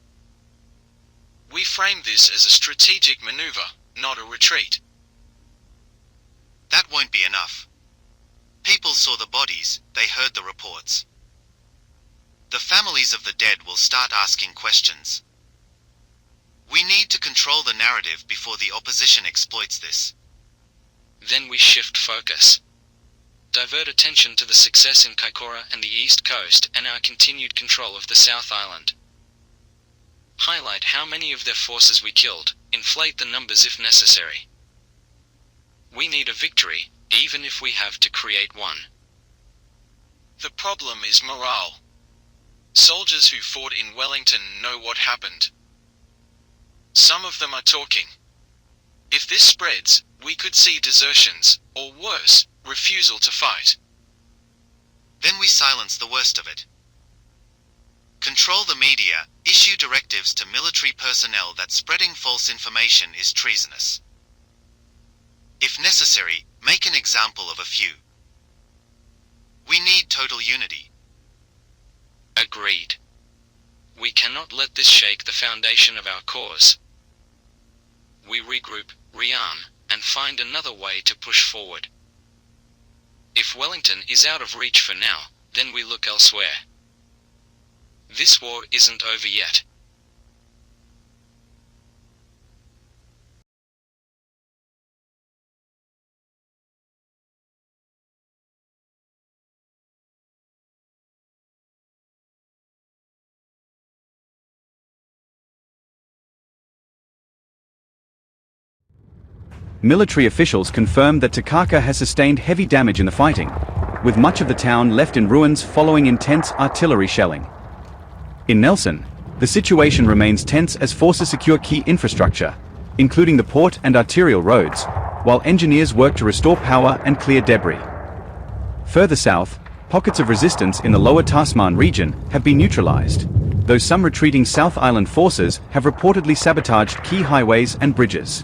We frame this as a strategic maneuver, not a retreat. That won't be enough. People saw the bodies, they heard the reports. The families of the dead will start asking questions. We need to control the narrative before the opposition exploits this. Then we shift focus. Divert attention to the success in Kaikoura and the East Coast and our continued control of the South Island. Highlight how many of their forces we killed, inflate the numbers if necessary. We need a victory, even if we have to create one. The problem is morale. Soldiers who fought in Wellington know what happened. Some of them are talking. If this spreads, we could see desertions, or worse, refusal to fight. Then we silence the worst of it. Control the media, issue directives to military personnel that spreading false information is treasonous. If necessary, make an example of a few. We need total unity. Agreed. We cannot let this shake the foundation of our cause. We regroup, rearm, and find another way to push forward. If Wellington is out of reach for now, then we look elsewhere. This war isn't over yet. Military officials confirmed that Takaka has sustained heavy damage in the fighting, with much of the town left in ruins following intense artillery shelling. In Nelson, the situation remains tense as forces secure key infrastructure, including the port and arterial roads, while engineers work to restore power and clear debris. Further south, pockets of resistance in the lower Tasman region have been neutralized, though some retreating South Island forces have reportedly sabotaged key highways and bridges.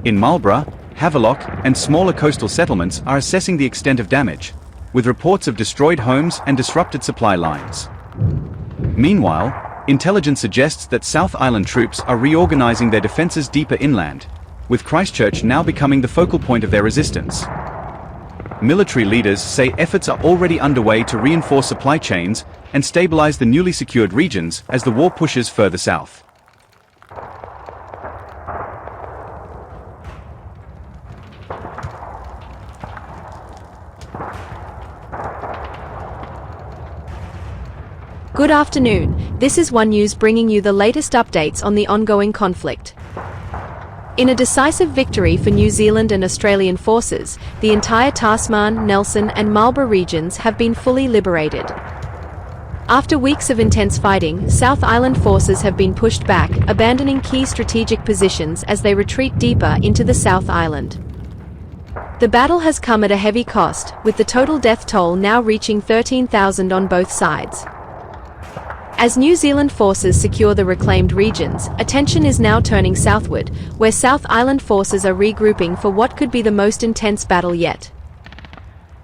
In Marlborough, Havelock and smaller coastal settlements are assessing the extent of damage, with reports of destroyed homes and disrupted supply lines. Meanwhile, intelligence suggests that South Island troops are reorganizing their defenses deeper inland, with Christchurch now becoming the focal point of their resistance. Military leaders say efforts are already underway to reinforce supply chains and stabilize the newly secured regions as the war pushes further south. Good afternoon, this is One News bringing you the latest updates on the ongoing conflict. In a decisive victory for New Zealand and Australian forces, the entire Tasman, Nelson and Marlborough regions have been fully liberated. After weeks of intense fighting, South Island forces have been pushed back, abandoning key strategic positions as they retreat deeper into the South Island. The battle has come at a heavy cost, with the total death toll now reaching 13,000 on both sides. As New Zealand forces secure the reclaimed regions, attention is now turning southward, where South Island forces are regrouping for what could be the most intense battle yet.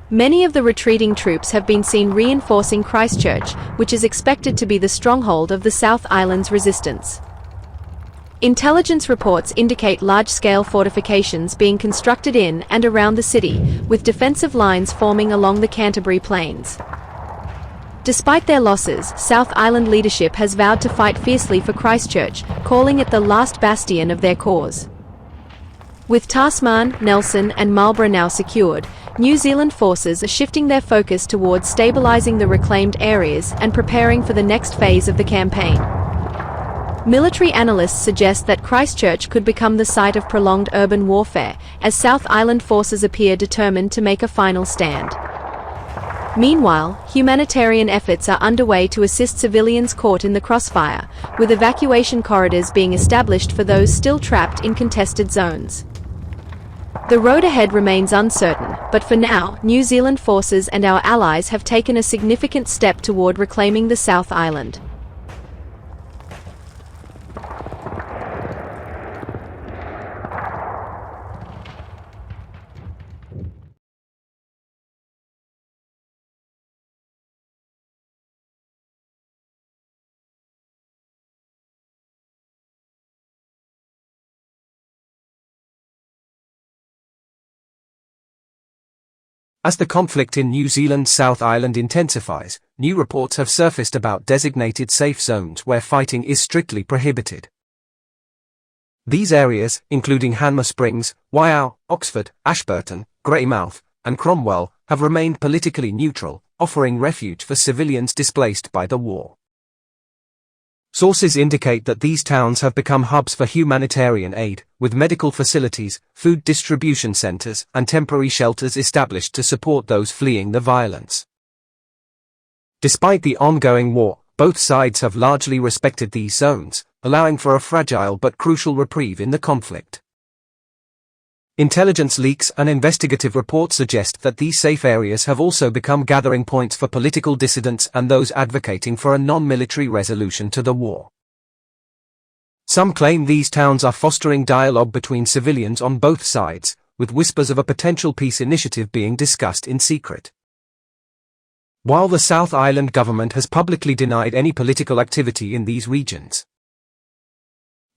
Many of the retreating troops have been seen reinforcing Christchurch, which is expected to be the stronghold of the South Island's resistance. Intelligence reports indicate large-scale fortifications being constructed in and around the city, with defensive lines forming along the Canterbury plains. Despite their losses, South Island leadership has vowed to fight fiercely for Christchurch, calling it the last bastion of their cause. With Tasman, Nelson and Marlborough now secured, New Zealand forces are shifting their focus towards stabilizing the reclaimed areas and preparing for the next phase of the campaign. Military analysts suggest that Christchurch could become the site of prolonged urban warfare, as South Island forces appear determined to make a final stand. Meanwhile, humanitarian efforts are underway to assist civilians caught in the crossfire, with evacuation corridors being established for those still trapped in contested zones. The road ahead remains uncertain, but for now, New Zealand forces and our allies have taken a significant step toward reclaiming the South Island. As the conflict in New Zealand's South Island intensifies, new reports have surfaced about designated safe zones where fighting is strictly prohibited. These areas, including Hanmer Springs, Waiau, Oxford, Ashburton, Greymouth, and Cromwell, have remained politically neutral, offering refuge for civilians displaced by the war. Sources indicate that these towns have become hubs for humanitarian aid, with medical facilities, food distribution centers, and temporary shelters established to support those fleeing the violence. Despite the ongoing war, both sides have largely respected these zones, allowing for a fragile but crucial reprieve in the conflict. Intelligence leaks and investigative reports suggest that these safe areas have also become gathering points for political dissidents and those advocating for a non-military resolution to the war. Some claim these towns are fostering dialogue between civilians on both sides, with whispers of a potential peace initiative being discussed in secret. While the South Island government has publicly denied any political activity in these regions,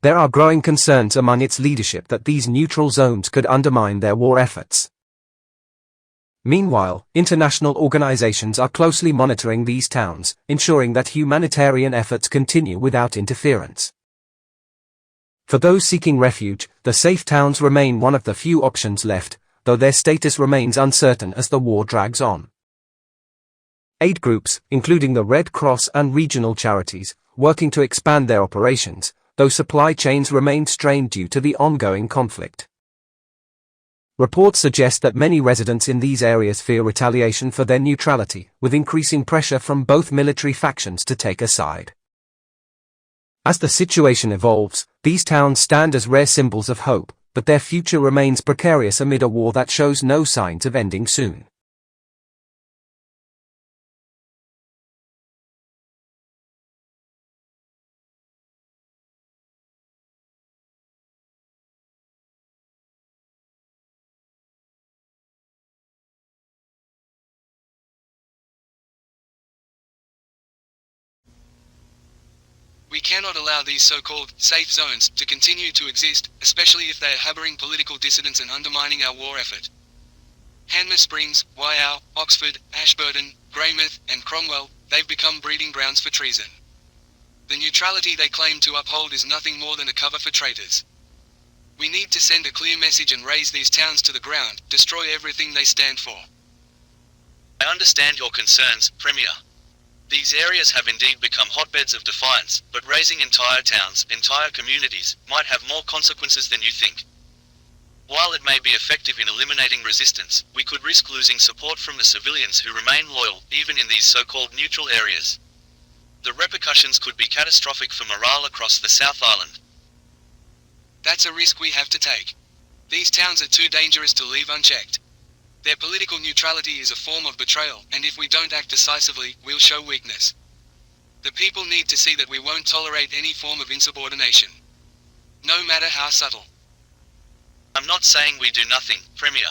there are growing concerns among its leadership that these neutral zones could undermine their war efforts. Meanwhile, international organizations are closely monitoring these towns, ensuring that humanitarian efforts continue without interference. For those seeking refuge, the safe towns remain one of the few options left, though their status remains uncertain as the war drags on. Aid groups, including the Red Cross and regional charities, working to expand their operations, though supply chains remain strained due to the ongoing conflict. Reports suggest that many residents in these areas fear retaliation for their neutrality, with increasing pressure from both military factions to take a side. As the situation evolves, these towns stand as rare symbols of hope, but their future remains precarious amid a war that shows no signs of ending soon. We cannot allow these so-called safe zones to continue to exist, especially if they are harboring political dissidents and undermining our war effort. Hanmer Springs, Waiau, Oxford, Ashburton, Greymouth, and Cromwell, they've become breeding grounds for treason. The neutrality they claim to uphold is nothing more than a cover for traitors. We need to send a clear message and raise these towns to the ground, destroy everything they stand for. I understand your concerns, Premier. These areas have indeed become hotbeds of defiance, but raising entire towns, entire communities, might have more consequences than you think. While it may be effective in eliminating resistance, we could risk losing support from the civilians who remain loyal, even in these so-called neutral areas. The repercussions could be catastrophic for morale across the South Island. That's a risk we have to take. These towns are too dangerous to leave unchecked. Their political neutrality is a form of betrayal, and if we don't act decisively, we'll show weakness. The people need to see that we won't tolerate any form of insubordination, no matter how subtle. I'm not saying we do nothing, Premier.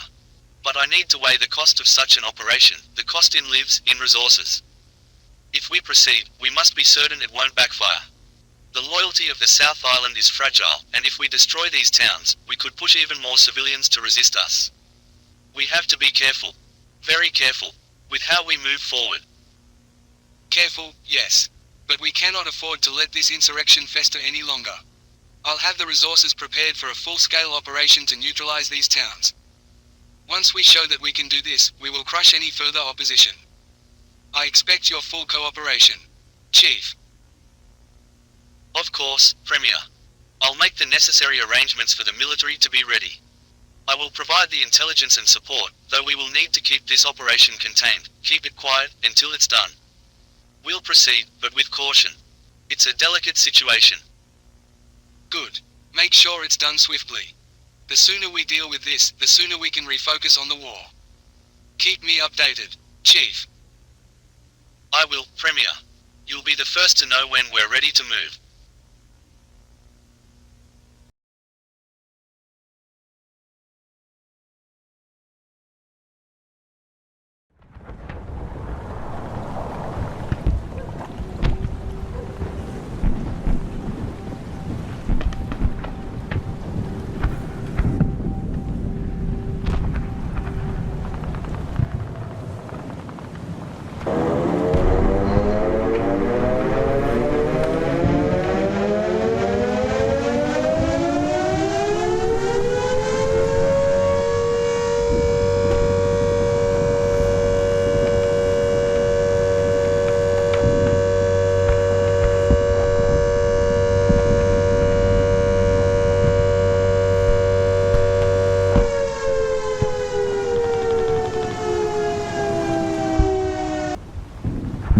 But I need to weigh the cost of such an operation, the cost in lives, in resources. If we proceed, we must be certain it won't backfire. The loyalty of the South Island is fragile, and if we destroy these towns, we could push even more civilians to resist us. We have to be careful, very careful, with how we move forward. Careful, yes. But we cannot afford to let this insurrection fester any longer. I'll have the resources prepared for a full-scale operation to neutralize these towns. Once we show that we can do this, we will crush any further opposition. I expect your full cooperation, Chief. Of course, Premier. I'll make the necessary arrangements for the military to be ready. I will provide the intelligence and support, though we will need to keep this operation contained, keep it quiet, until it's done. We'll proceed, but with caution. It's a delicate situation. Good. Make sure it's done swiftly. The sooner we deal with this, the sooner we can refocus on the war. Keep me updated, Chief. I will, Premier. You'll be the first to know when we're ready to move.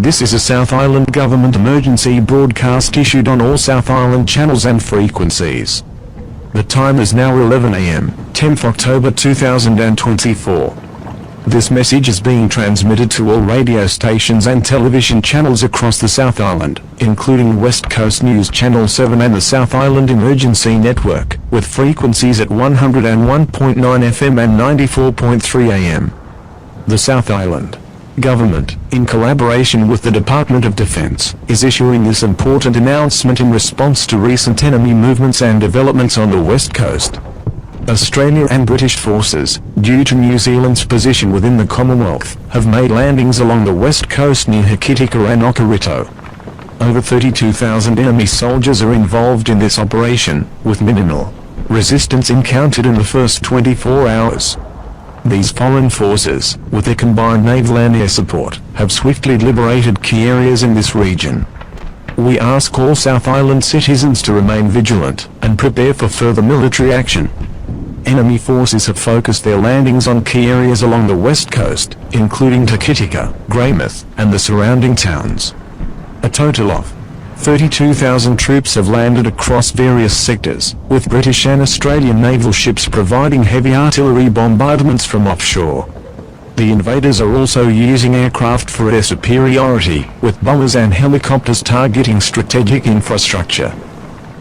This is a South Island Government emergency broadcast issued on all South Island channels and frequencies. The time is now 11 AM, 10th October 2024. This message is being transmitted to all radio stations and television channels across the South Island, including West Coast News Channel 7 and the South Island Emergency Network, with frequencies at 101.9 FM and 94.3 AM. The South Island Government, in collaboration with the Department of Defense, is issuing this important announcement in response to recent enemy movements and developments on the West Coast. Australia and British forces, due to New Zealand's position within the Commonwealth, have made landings along the west coast near Hokitika and Okarito. Over 32,000 enemy soldiers are involved in this operation, with minimal resistance encountered in the first 24 hours. These foreign forces, with their combined naval and air support, have swiftly liberated key areas in this region. We ask all South Island citizens to remain vigilant and prepare for further military action. Enemy forces have focused their landings on key areas along the west coast, including Hokitika, Greymouth, and the surrounding towns. A total of 32,000 troops have landed across various sectors, with British and Australian naval ships providing heavy artillery bombardments from offshore. The invaders are also using aircraft for air superiority, with bombers and helicopters targeting strategic infrastructure.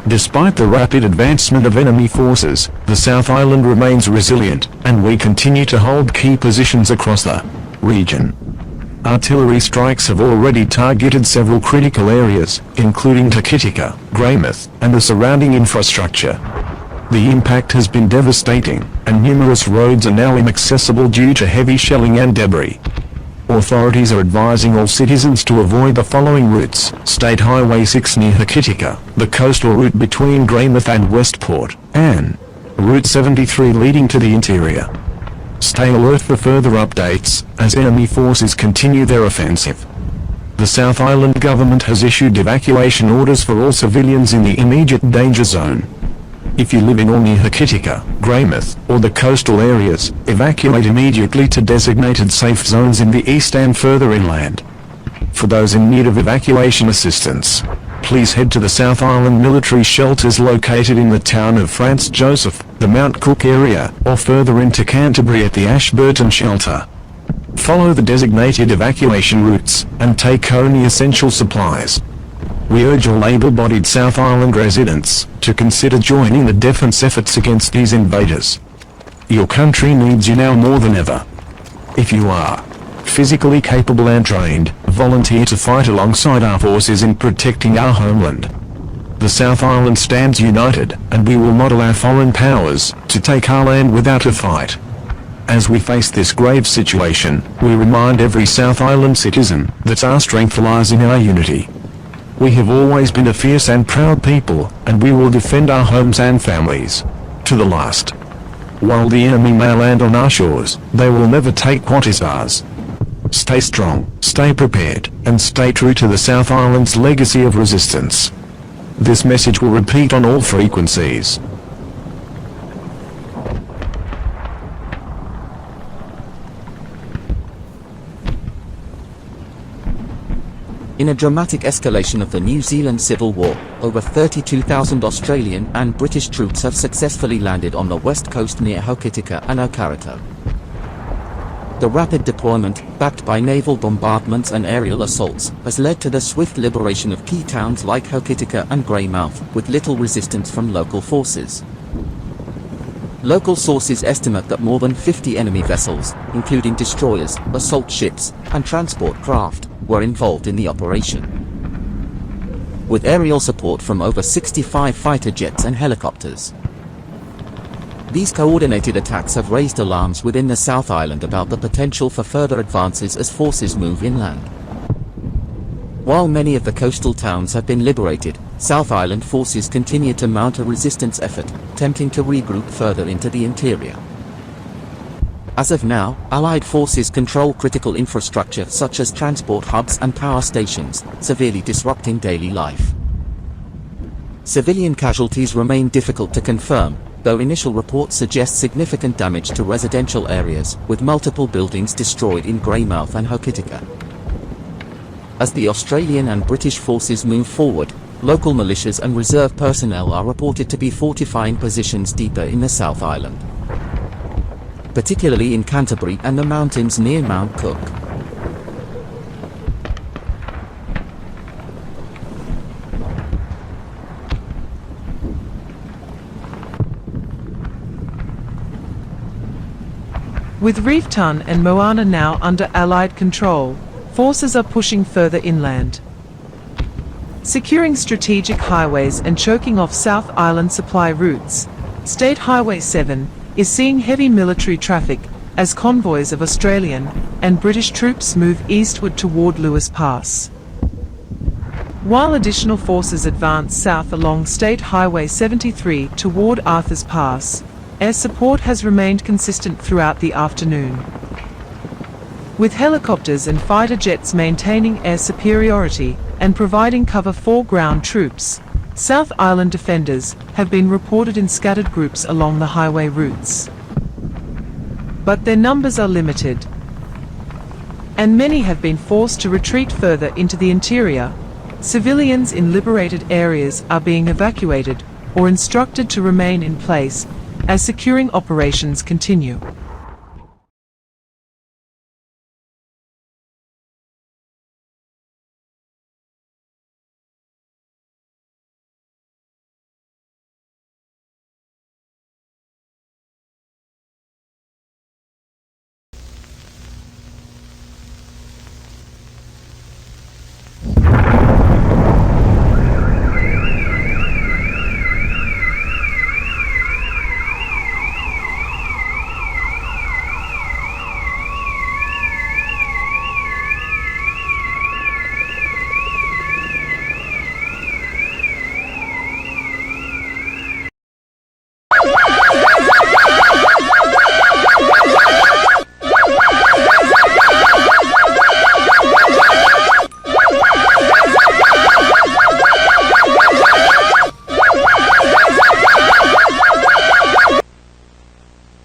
Despite the rapid advancement of enemy forces, the South Island remains resilient, and we continue to hold key positions across the region. Artillery strikes have already targeted several critical areas, including Hokitika, Greymouth, and the surrounding infrastructure. The impact has been devastating, and numerous roads are now inaccessible due to heavy shelling and debris. Authorities are advising all citizens to avoid the following routes: State Highway 6 near Hokitika, the coastal route between Greymouth and Westport, and Route 73 leading to the interior. Stay alert for further updates, as enemy forces continue their offensive. The South Island government has issued evacuation orders for all civilians in the immediate danger zone. If you live in or near Hokitika, Greymouth, or the coastal areas, evacuate immediately to designated safe zones in the east and further inland. For those in need of evacuation assistance, please head to the South Island military shelters located in the town of Franz Joseph, the Mount Cook area, or further into Canterbury at the Ashburton shelter. Follow the designated evacuation routes, and take only essential supplies. We urge all able-bodied South Island residents to consider joining the defense efforts against these invaders. Your country needs you now more than ever. If you are physically capable and trained, volunteer to fight alongside our forces in protecting our homeland. The South Island stands united, and we will not allow foreign powers to take our land without a fight. As we face this grave situation, we remind every South Island citizen that our strength lies in our unity. We have always been a fierce and proud people, and we will defend our homes and families to the last. While the enemy may land on our shores, they will never take what is ours. Stay strong, stay prepared, and stay true to the South Island's legacy of resistance. This message will repeat on all frequencies. In a dramatic escalation of the New Zealand Civil War, over 32,000 Australian and British troops have successfully landed on the west coast near Hokitika and Okarito. The rapid deployment, backed by naval bombardments and aerial assaults, has led to the swift liberation of key towns like Hokitika and Greymouth, with little resistance from local forces. Local sources estimate that more than 50 enemy vessels, including destroyers, assault ships, and transport craft, were involved in the operation. With aerial support from over 65 fighter jets and helicopters. These coordinated attacks have raised alarms within the South Island about the potential for further advances as forces move inland. While many of the coastal towns have been liberated, South Island forces continue to mount a resistance effort, attempting to regroup further into the interior. As of now, Allied forces control critical infrastructure such as transport hubs and power stations, severely disrupting daily life. Civilian casualties remain difficult to confirm, though initial reports suggest significant damage to residential areas, with multiple buildings destroyed in Greymouth and Hokitika. As the Australian and British forces move forward, local militias and reserve personnel are reported to be fortifying positions deeper in the South Island, particularly in Canterbury and the mountains near Mount Cook. With Reefton and Moana now under Allied control, forces are pushing further inland, securing strategic highways and choking off South Island supply routes. State Highway 7 is seeing heavy military traffic as convoys of Australian and British troops move eastward toward Lewis Pass. While additional forces advance south along State Highway 73 toward Arthur's Pass, air support has remained consistent throughout the afternoon. With helicopters and fighter jets maintaining air superiority and providing cover for ground troops, South Island defenders have been reported in scattered groups along the highway routes. But their numbers are limited, and many have been forced to retreat further into the interior. Civilians in liberated areas are being evacuated or instructed to remain in place as securing operations continue.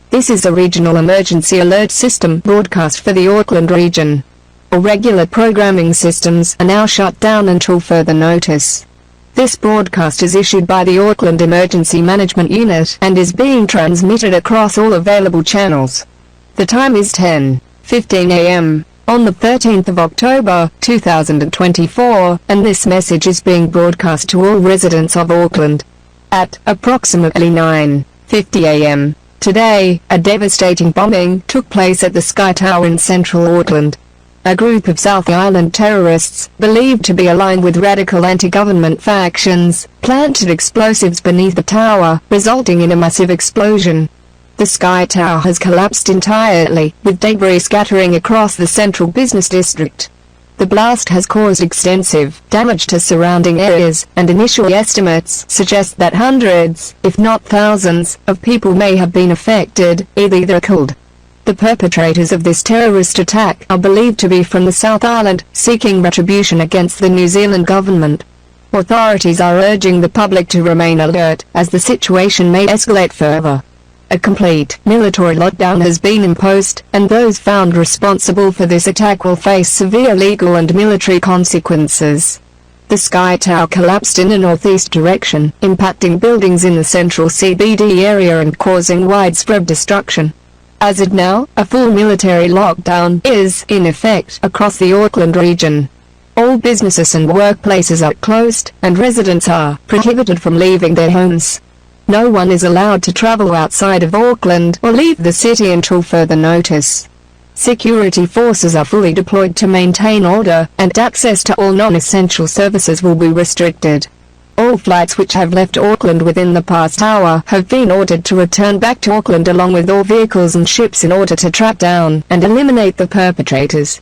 This is a regional emergency alert system broadcast for the Auckland region. All regular programming systems are now shut down until further notice. This broadcast is issued by the Auckland Emergency Management Unit and is being transmitted across all available channels. The time is 10:15 a.m. on the 13th of October, 2024, and this message is being broadcast to all residents of Auckland. At approximately 9:50 a.m. today, a devastating bombing took place at the Sky Tower in central Auckland. A group of South Island terrorists, believed to be aligned with radical anti-government factions, planted explosives beneath the tower, resulting in a massive explosion. The Sky Tower has collapsed entirely, with debris scattering across the central business district. The blast has caused extensive damage to surrounding areas, and initial estimates suggest that hundreds, if not thousands, of people may have been affected, either killed. The perpetrators of this terrorist attack are believed to be from the South Island, seeking retribution against the New Zealand government. Authorities are urging the public to remain alert, as the situation may escalate further. A complete military lockdown has been imposed, and those found responsible for this attack will face severe legal and military consequences. The Sky Tower collapsed in a northeast direction, impacting buildings in the central CBD area and causing widespread destruction. As of now, a full military lockdown is in effect across the Auckland region. All businesses and workplaces are closed, and residents are prohibited from leaving their homes. No one is allowed to travel outside of Auckland or leave the city until further notice. Security forces are fully deployed to maintain order, and access to all non-essential services will be restricted. All flights which have left Auckland within the past hour have been ordered to return back to Auckland along with all vehicles and ships in order to track down and eliminate the perpetrators.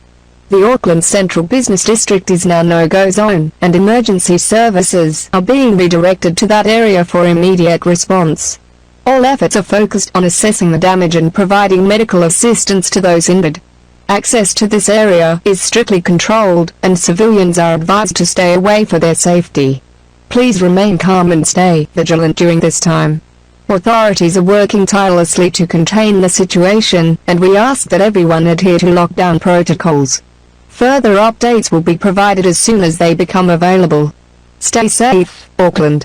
The Auckland Central Business District is now no-go zone, and emergency services are being redirected to that area for immediate response. All efforts are focused on assessing the damage and providing medical assistance to those injured. Access to this area is strictly controlled, and civilians are advised to stay away for their safety. Please remain calm and stay vigilant during this time. Authorities are working tirelessly to contain the situation, and we ask that everyone adhere to lockdown protocols. Further updates will be provided as soon as they become available. Stay safe, Auckland.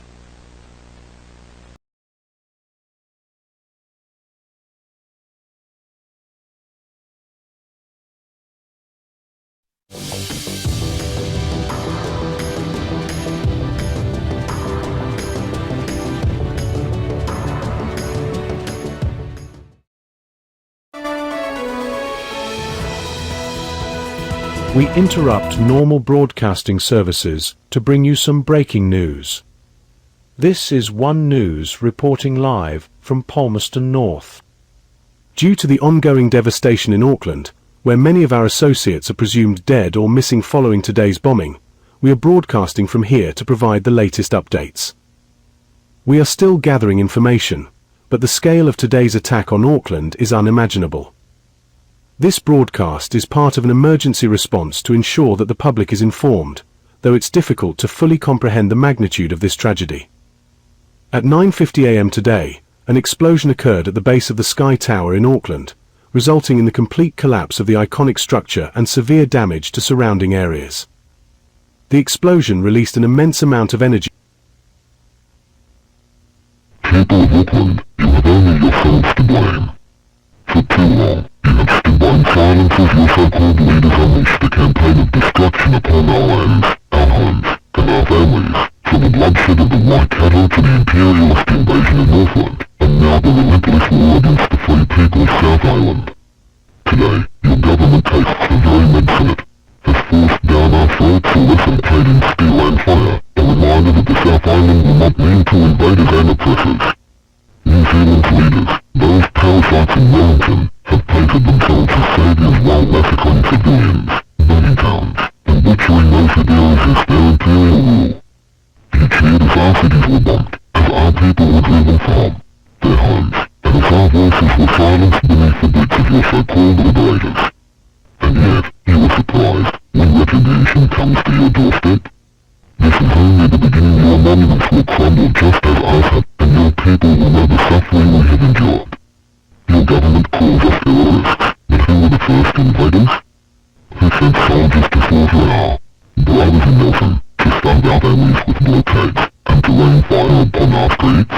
We interrupt normal broadcasting services to bring you some breaking news. This is One News reporting live from Palmerston North. Due to the ongoing devastation in Auckland, where many of our associates are presumed dead or missing following today's bombing, we are broadcasting from here to provide the latest updates. We are still gathering information, but the scale of today's attack on Auckland is unimaginable. This broadcast is part of an emergency response to ensure that the public is informed, though it's difficult to fully comprehend the magnitude of this tragedy. At 9:50 a.m. today, an explosion occurred at the base of the Sky Tower in Auckland, resulting in the complete collapse of the iconic structure and severe damage to surrounding areas. The explosion released an immense amount of energy. People of Auckland, you have only yourselves to blame. For too long, you have stood by in silence as your so-called leaders unleashed a campaign of destruction upon our lands, our homes, and our families, from the bloodshed of the White Cattle to the imperialist invasion of Northland, and now the relentless war against the free people of South Island. Today, your government tastes the very medicine it has forced down our throats a lesson paid in steel and fire, a reminder that the South Island will not mean to invaders and oppressors. New Zealand's leaders, those parasites in Wellington, have painted themselves as saviours while massacring civilians, burning towns, and butchering those who dare resist their imperial rule. You cheered as our cities were bombed, as our people were driven from their homes, and as our voices were silenced beneath the bricks of your so-called liberators. And yet, you were surprised when retribution comes to your doorstep. This is only the beginning. Your monuments will crumble just as ours have, and your people will know the suffering we have endured. Your government calls us terrorists, but who were the first invaders? Who sent soldiers to slaughter our brothers in Nelson, to stun our families with blockades, and to rain fire upon our streets?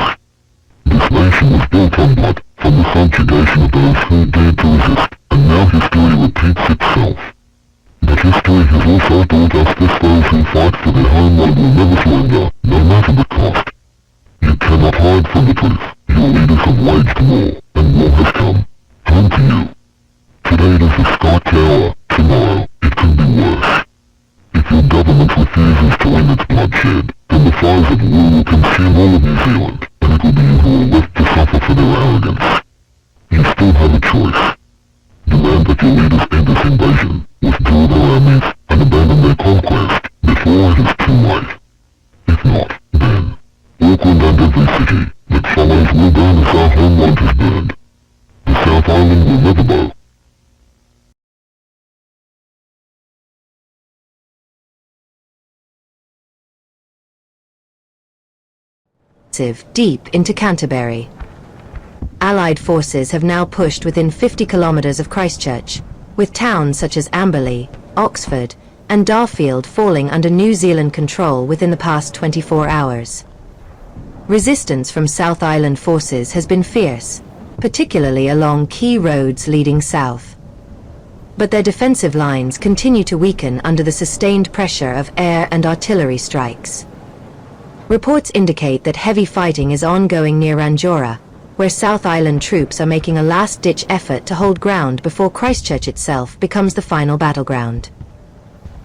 This nation was built on blood, from the subjugation of those who dared to resist, and now history repeats itself. But history has also taught us that those who fight for their homeland will never surrender, no matter the cost. You cannot hide from the truth. Your leaders have waged war, and war has come home to you. Today it is the Sky Tower, tomorrow it can be worse. If your government refuses to end its bloodshed, then the fires of war will consume all of New Zealand, and it will be you who are left to suffer for their arrogance. You still have a choice. Demand that your leaders end this invasion, withdraw their armies, and abandon their conquest before it is too late. If not, then Auckland and every city that follows will burn as our homeland is burned. The South Island will never bow. Deep into Canterbury. Allied forces have now pushed within 50 kilometres of Christchurch, with towns such as Amberley, Oxford, and Darfield falling under New Zealand control within the past 24 hours. Resistance from South Island forces has been fierce, particularly along key roads leading south. But their defensive lines continue to weaken under the sustained pressure of air and artillery strikes. Reports indicate that heavy fighting is ongoing near Rangiora, where South Island troops are making a last-ditch effort to hold ground before Christchurch itself becomes the final battleground.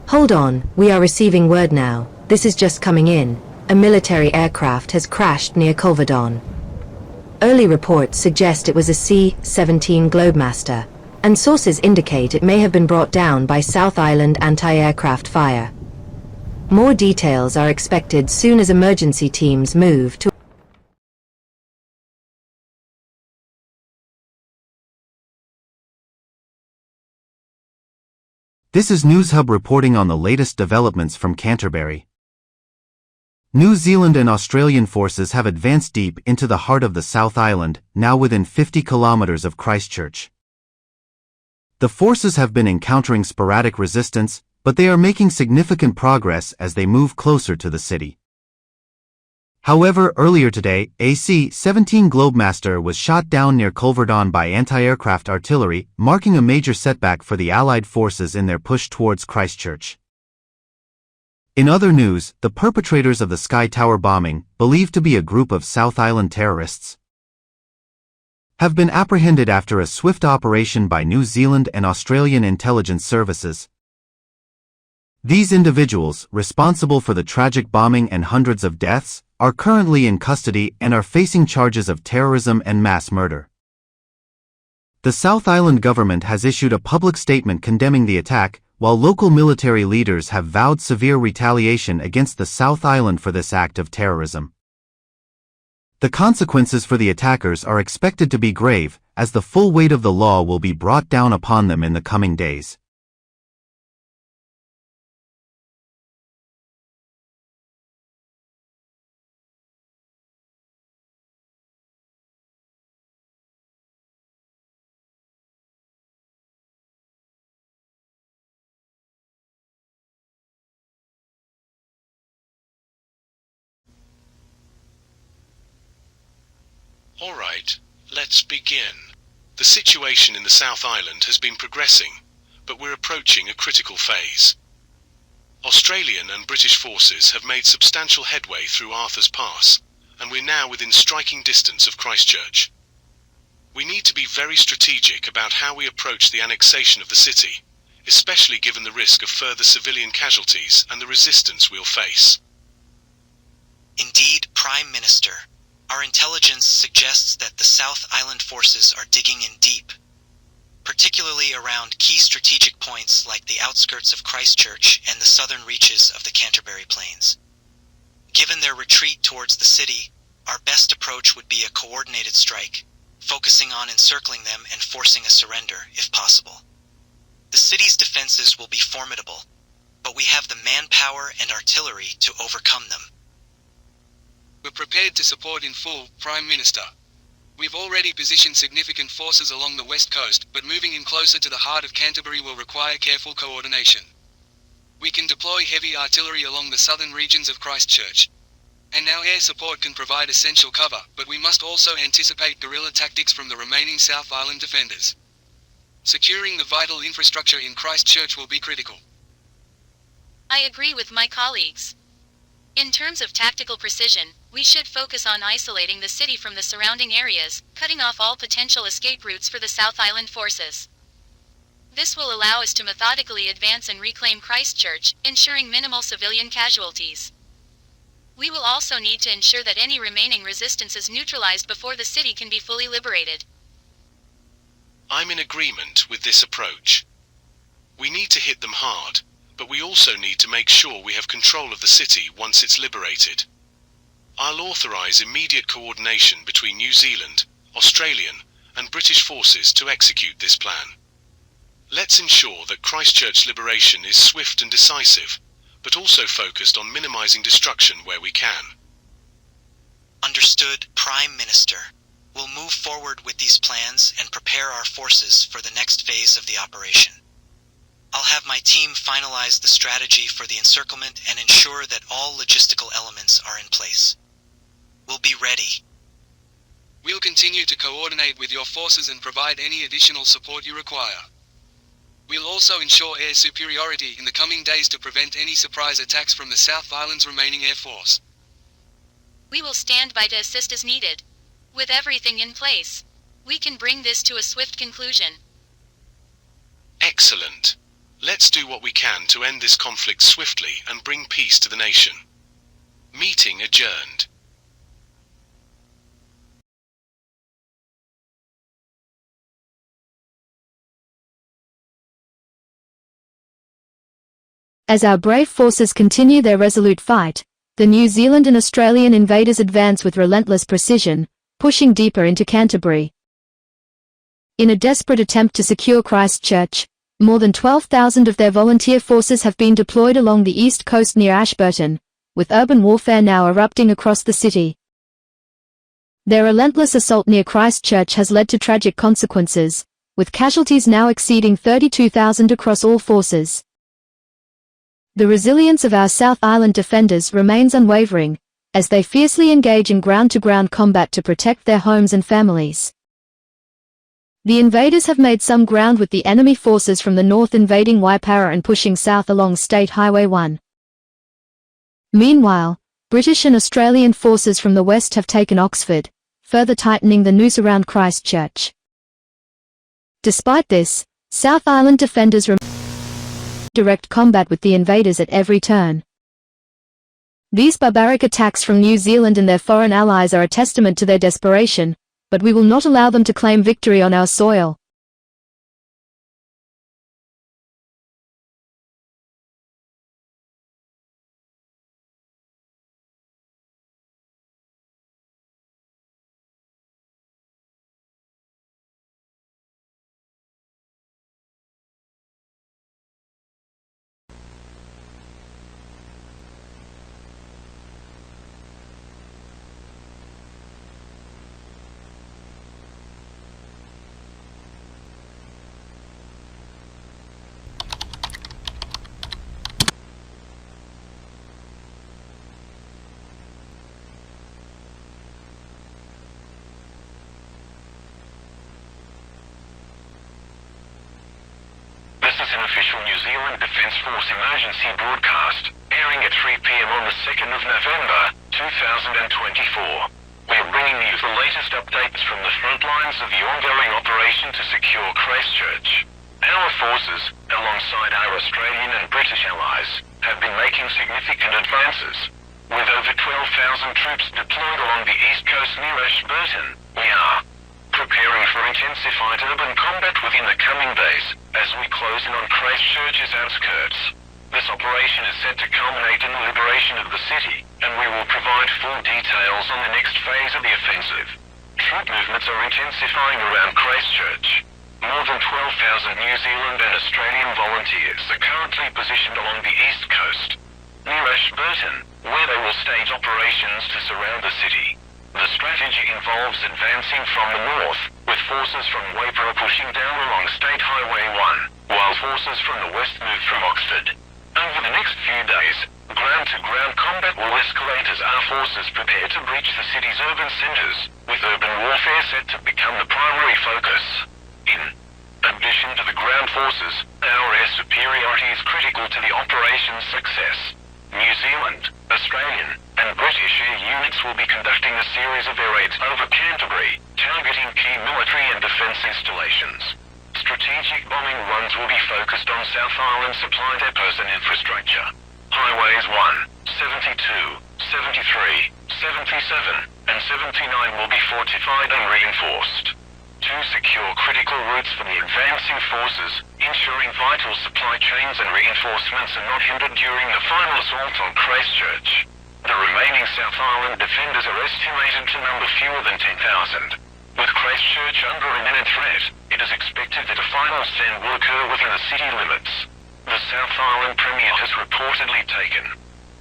Hold on, we are receiving word now. This is just coming in. A military aircraft has crashed near Culverden. Early reports suggest it was a C-17 Globemaster, and sources indicate it may have been brought down by South Island anti-aircraft fire. More details are expected soon as emergency teams move to This is NewsHub reporting on the latest developments from Canterbury. New Zealand and Australian forces have advanced deep into the heart of the South Island, now within 50 kilometres of Christchurch. The forces have been encountering sporadic resistance, but they are making significant progress as they move closer to the city. However, earlier today, a C-17 Globemaster was shot down near Culverden by anti-aircraft artillery, marking a major setback for the Allied forces in their push towards Christchurch. In other news, the perpetrators of the Sky Tower bombing, believed to be a group of South Island terrorists, have been apprehended after a swift operation by New Zealand and Australian intelligence services. These individuals, responsible for the tragic bombing and hundreds of deaths, are currently in custody and are facing charges of terrorism and mass murder. The South Island government has issued a public statement condemning the attack, while local military leaders have vowed severe retaliation against the South Island for this act of terrorism. The consequences for the attackers are expected to be grave, as the full weight of the law will be brought down upon them in the coming days. Alright, let's begin. The situation in the South Island has been progressing, but we're approaching a critical phase. Australian and British forces have made substantial headway through Arthur's Pass, and we're now within striking distance of Christchurch. We need to be very strategic about how we approach the annexation of the city, especially given the risk of further civilian casualties and the resistance we'll face. Indeed, Prime Minister. Our intelligence suggests that the South Island forces are digging in deep, particularly around key strategic points like the outskirts of Christchurch and the southern reaches of the Canterbury Plains. Given their retreat towards the city, our best approach would be a coordinated strike, focusing on encircling them and forcing a surrender, if possible. The city's defenses will be formidable, but we have the manpower and artillery to overcome them. We're prepared to support in full, Prime Minister. We've already positioned significant forces along the west coast, but moving in closer to the heart of Canterbury will require careful coordination. We can deploy heavy artillery along the southern regions of Christchurch, and our air support can provide essential cover, but we must also anticipate guerrilla tactics from the remaining South Island defenders. Securing the vital infrastructure in Christchurch will be critical. I agree with my colleagues. In terms of tactical precision, we should focus on isolating the city from the surrounding areas, cutting off all potential escape routes for the South Island forces. This will allow us to methodically advance and reclaim Christchurch, ensuring minimal civilian casualties. We will also need to ensure that any remaining resistance is neutralized before the city can be fully liberated. I'm in agreement with this approach. We need to hit them hard, but we also need to make sure we have control of the city once it's liberated. I'll authorize immediate coordination between New Zealand, Australian, and British forces to execute this plan. Let's ensure that Christchurch liberation is swift and decisive, but also focused on minimizing destruction where we can. Understood, Prime Minister. We'll move forward with these plans and prepare our forces for the next phase of the operation. I'll have my team finalize the strategy for the encirclement and ensure that all logistical elements are in place. We'll be ready. We'll continue to coordinate with your forces and provide any additional support you require. We'll also ensure air superiority in the coming days to prevent any surprise attacks from the South Island's remaining air force. We will stand by to assist as needed. With everything in place, we can bring this to a swift conclusion. Excellent. Let's do what we can to end this conflict swiftly and bring peace to the nation. Meeting adjourned. As our brave forces continue their resolute fight, the New Zealand and Australian invaders advance with relentless precision, pushing deeper into Canterbury. In a desperate attempt to secure Christchurch, more than 12,000 of their volunteer forces have been deployed along the east coast near Ashburton, with urban warfare now erupting across the city. Their relentless assault near Christchurch has led to tragic consequences, with casualties now exceeding 32,000 across all forces. The resilience of our South Island defenders remains unwavering, as they fiercely engage in ground-to-ground combat to protect their homes and families. The invaders have made some ground with the enemy forces from the north invading Waipara and pushing south along State Highway 1. Meanwhile, British and Australian forces from the west have taken Oxford, further tightening the noose around Christchurch. Despite this, South Island defenders remain in direct combat with the invaders at every turn. These barbaric attacks from New Zealand and their foreign allies are a testament to their desperation, but we will not allow them to claim victory on our soil. This is an official New Zealand Defence Force emergency broadcast, airing at 3 p.m. on the 2nd of November, 2024. We are bringing you the latest updates from the front lines of the ongoing operation to secure Christchurch. Our forces, alongside our Australian and British allies, have been making significant advances. With over 12,000 troops deployed along the east coast near Ashburton, we are preparing for intensified urban combat within the coming days, as we close in on Christchurch's outskirts. This operation is set to culminate in the liberation of the city, and we will provide full details on the next phase of the offensive. Troop movements are intensifying around Christchurch. More than 12,000 New Zealand and Australian volunteers are currently positioned along the east coast, near Ashburton, where they will stage operations to surround the city. The strategy involves advancing from the north, with forces from Waipara pushing down along State Highway 1, while forces from the west move from Oxford. Over the next few days, ground-to-ground combat will escalate as our forces prepare to breach the city's urban centres, with urban warfare set to become the primary focus. In addition to the ground forces, our air superiority is critical to the operation's success. New Zealand, Australian, and British air units will be conducting a series of air raids over Canterbury, targeting key military and defence installations. Strategic bombing runs will be focused on South Island supply depots and infrastructure. Highways 1, 72, 73, 77, and 79 will be fortified and reinforced to secure critical routes for the advancing forces, ensuring vital supply chains and reinforcements are not hindered during the final assault on Christchurch. The remaining South Island defenders are estimated to number fewer than 10,000. With Christchurch under imminent threat, it is expected that a final stand will occur within the city limits. The South Island Premier has reportedly taken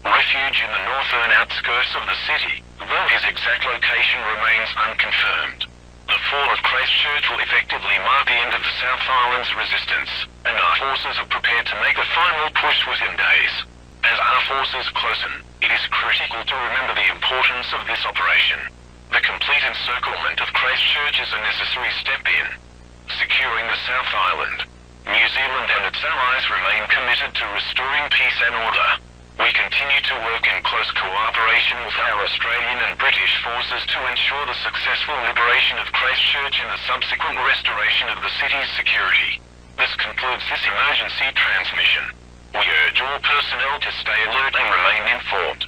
refuge in the northern outskirts of the city, though his exact location remains unconfirmed. The fall of Christchurch will effectively mark the end of the South Island's resistance, and our forces are prepared to make a final push within days. As our forces closen, it is critical to remember the importance of this operation. The complete encirclement of Christchurch is a necessary step in securing the South Island. New Zealand and its allies remain committed to restoring peace and order. We continue to work in close cooperation with our Australian and British forces to ensure the successful liberation of Christchurch and the subsequent restoration of the city's security. This concludes this emergency transmission. We urge all personnel to stay alert and remain informed.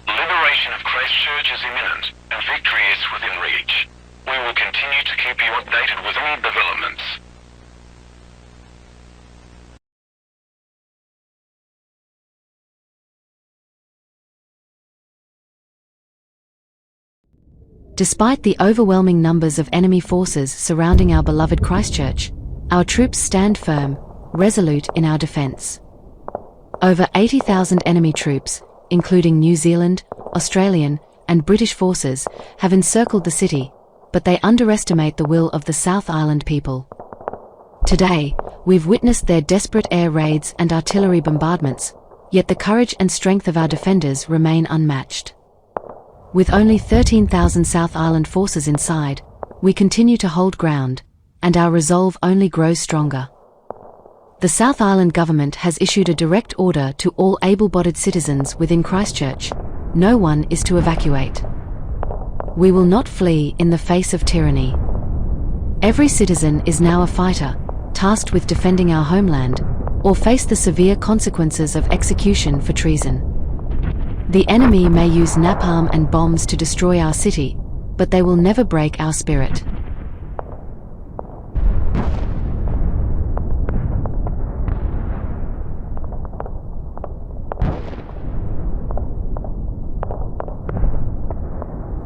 The liberation of Christchurch is imminent, and victory is within reach. We will continue to keep you updated with any developments. Despite the overwhelming numbers of enemy forces surrounding our beloved Christchurch, our troops stand firm, resolute in our defence. Over 80,000 enemy troops, including New Zealand, Australian, and British forces, have encircled the city, but they underestimate the will of the South Island people. Today, we've witnessed their desperate air raids and artillery bombardments, yet the courage and strength of our defenders remain unmatched. With only 13,000 South Island forces inside, we continue to hold ground, and our resolve only grows stronger. The South Island government has issued a direct order to all able-bodied citizens within Christchurch: no one is to evacuate. We will not flee in the face of tyranny. Every citizen is now a fighter, tasked with defending our homeland, or face the severe consequences of execution for treason. The enemy may use napalm and bombs to destroy our city, but they will never break our spirit.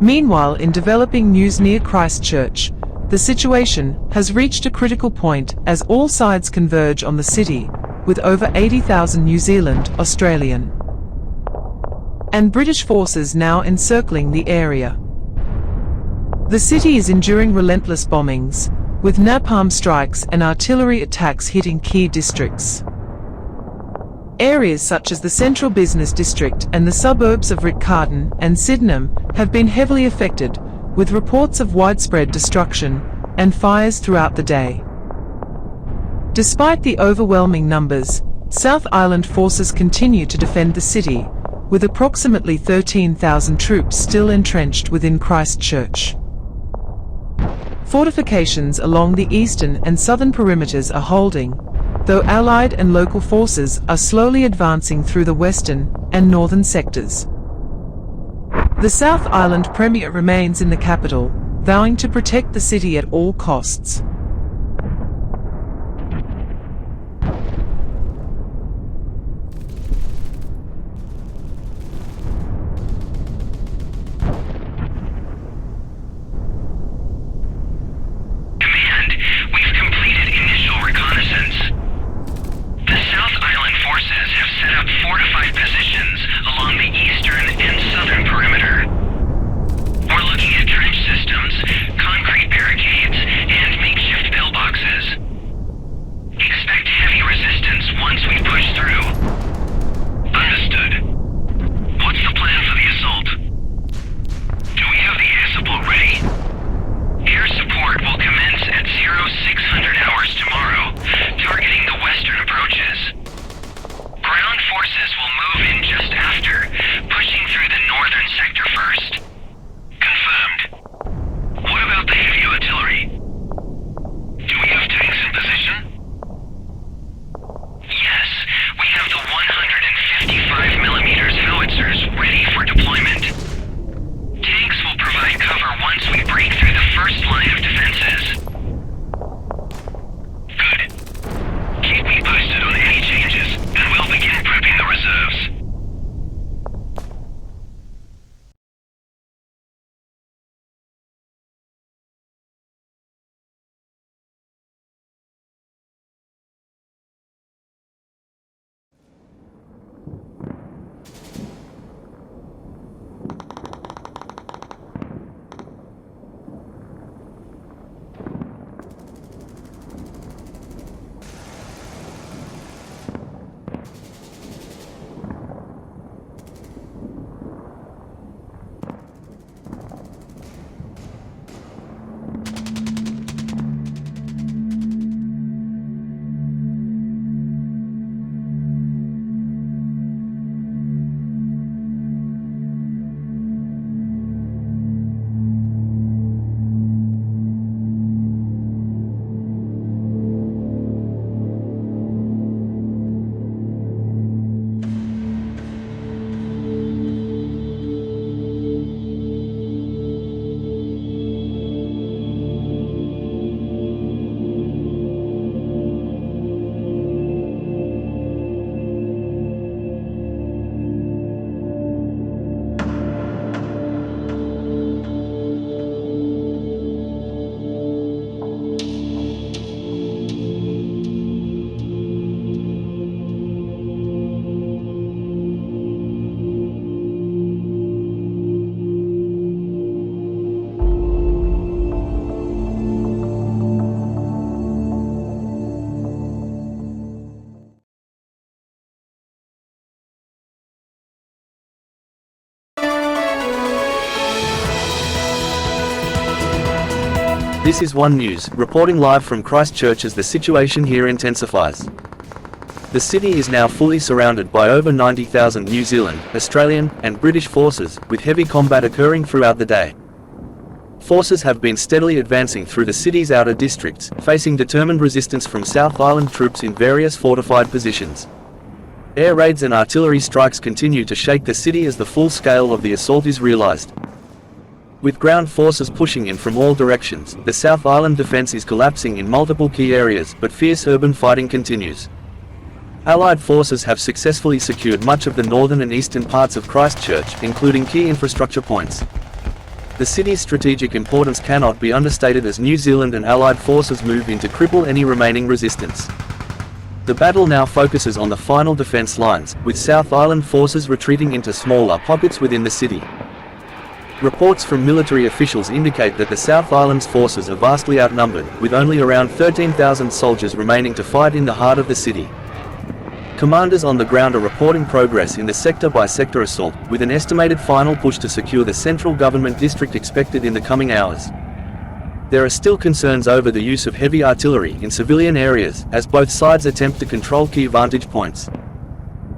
Meanwhile, in developing news near Christchurch, the situation has reached a critical point as all sides converge on the city, with over 80,000 New Zealand, Australian, and British forces now encircling the area. The city is enduring relentless bombings, with napalm strikes and artillery attacks hitting key districts. Areas such as the central business district and the suburbs of Redcarton and Sydenham have been heavily affected, with reports of widespread destruction and fires throughout the day. Despite the overwhelming numbers, South Island forces continue to defend the city, with approximately 13,000 troops still entrenched within Christchurch. Fortifications along the eastern and southern perimeters are holding, though Allied and local forces are slowly advancing through the western and northern sectors. The South Island Premier remains in the capital, vowing to protect the city at all costs. This is One News, reporting live from Christchurch as the situation here intensifies. The city is now fully surrounded by over 90,000 New Zealand, Australian, and British forces, with heavy combat occurring throughout the day. Forces have been steadily advancing through the city's outer districts, facing determined resistance from South Island troops in various fortified positions. Air raids and artillery strikes continue to shake the city as the full scale of the assault is realized. With ground forces pushing in from all directions, the South Island defense is collapsing in multiple key areas, but fierce urban fighting continues. Allied forces have successfully secured much of the northern and eastern parts of Christchurch, including key infrastructure points. The city's strategic importance cannot be understated as New Zealand and Allied forces move in to cripple any remaining resistance. The battle now focuses on the final defense lines, with South Island forces retreating into smaller pockets within the city. Reports from military officials indicate that the South Island's forces are vastly outnumbered, with only around 13,000 soldiers remaining to fight in the heart of the city. Commanders on the ground are reporting progress in the sector-by-sector assault, with an estimated final push to secure the central government district expected in the coming hours. There are still concerns over the use of heavy artillery in civilian areas, as both sides attempt to control key vantage points.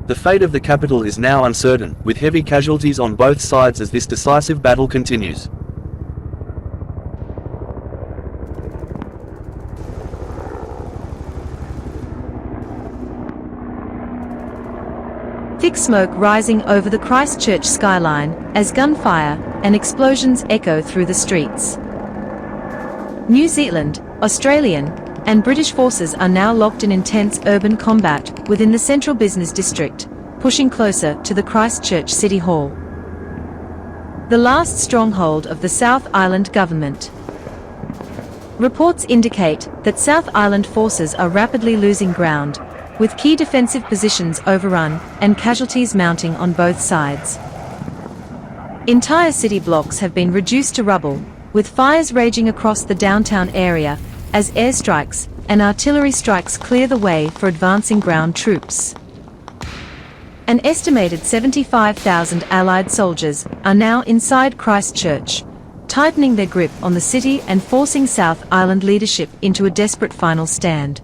The fate of the capital is now uncertain, with heavy casualties on both sides as this decisive battle continues. Thick smoke rising over the Christchurch skyline, as gunfire and explosions echo through the streets. New Zealand, Australian, and British forces are now locked in intense urban combat within the central business district, pushing closer to the Christchurch City Hall, the last stronghold of the South Island government. Reports indicate that South Island forces are rapidly losing ground, with key defensive positions overrun and casualties mounting on both sides. Entire city blocks have been reduced to rubble, with fires raging across the downtown area as airstrikes and artillery strikes clear the way for advancing ground troops. An estimated 75,000 Allied soldiers are now inside Christchurch, tightening their grip on the city and forcing South Island leadership into a desperate final stand.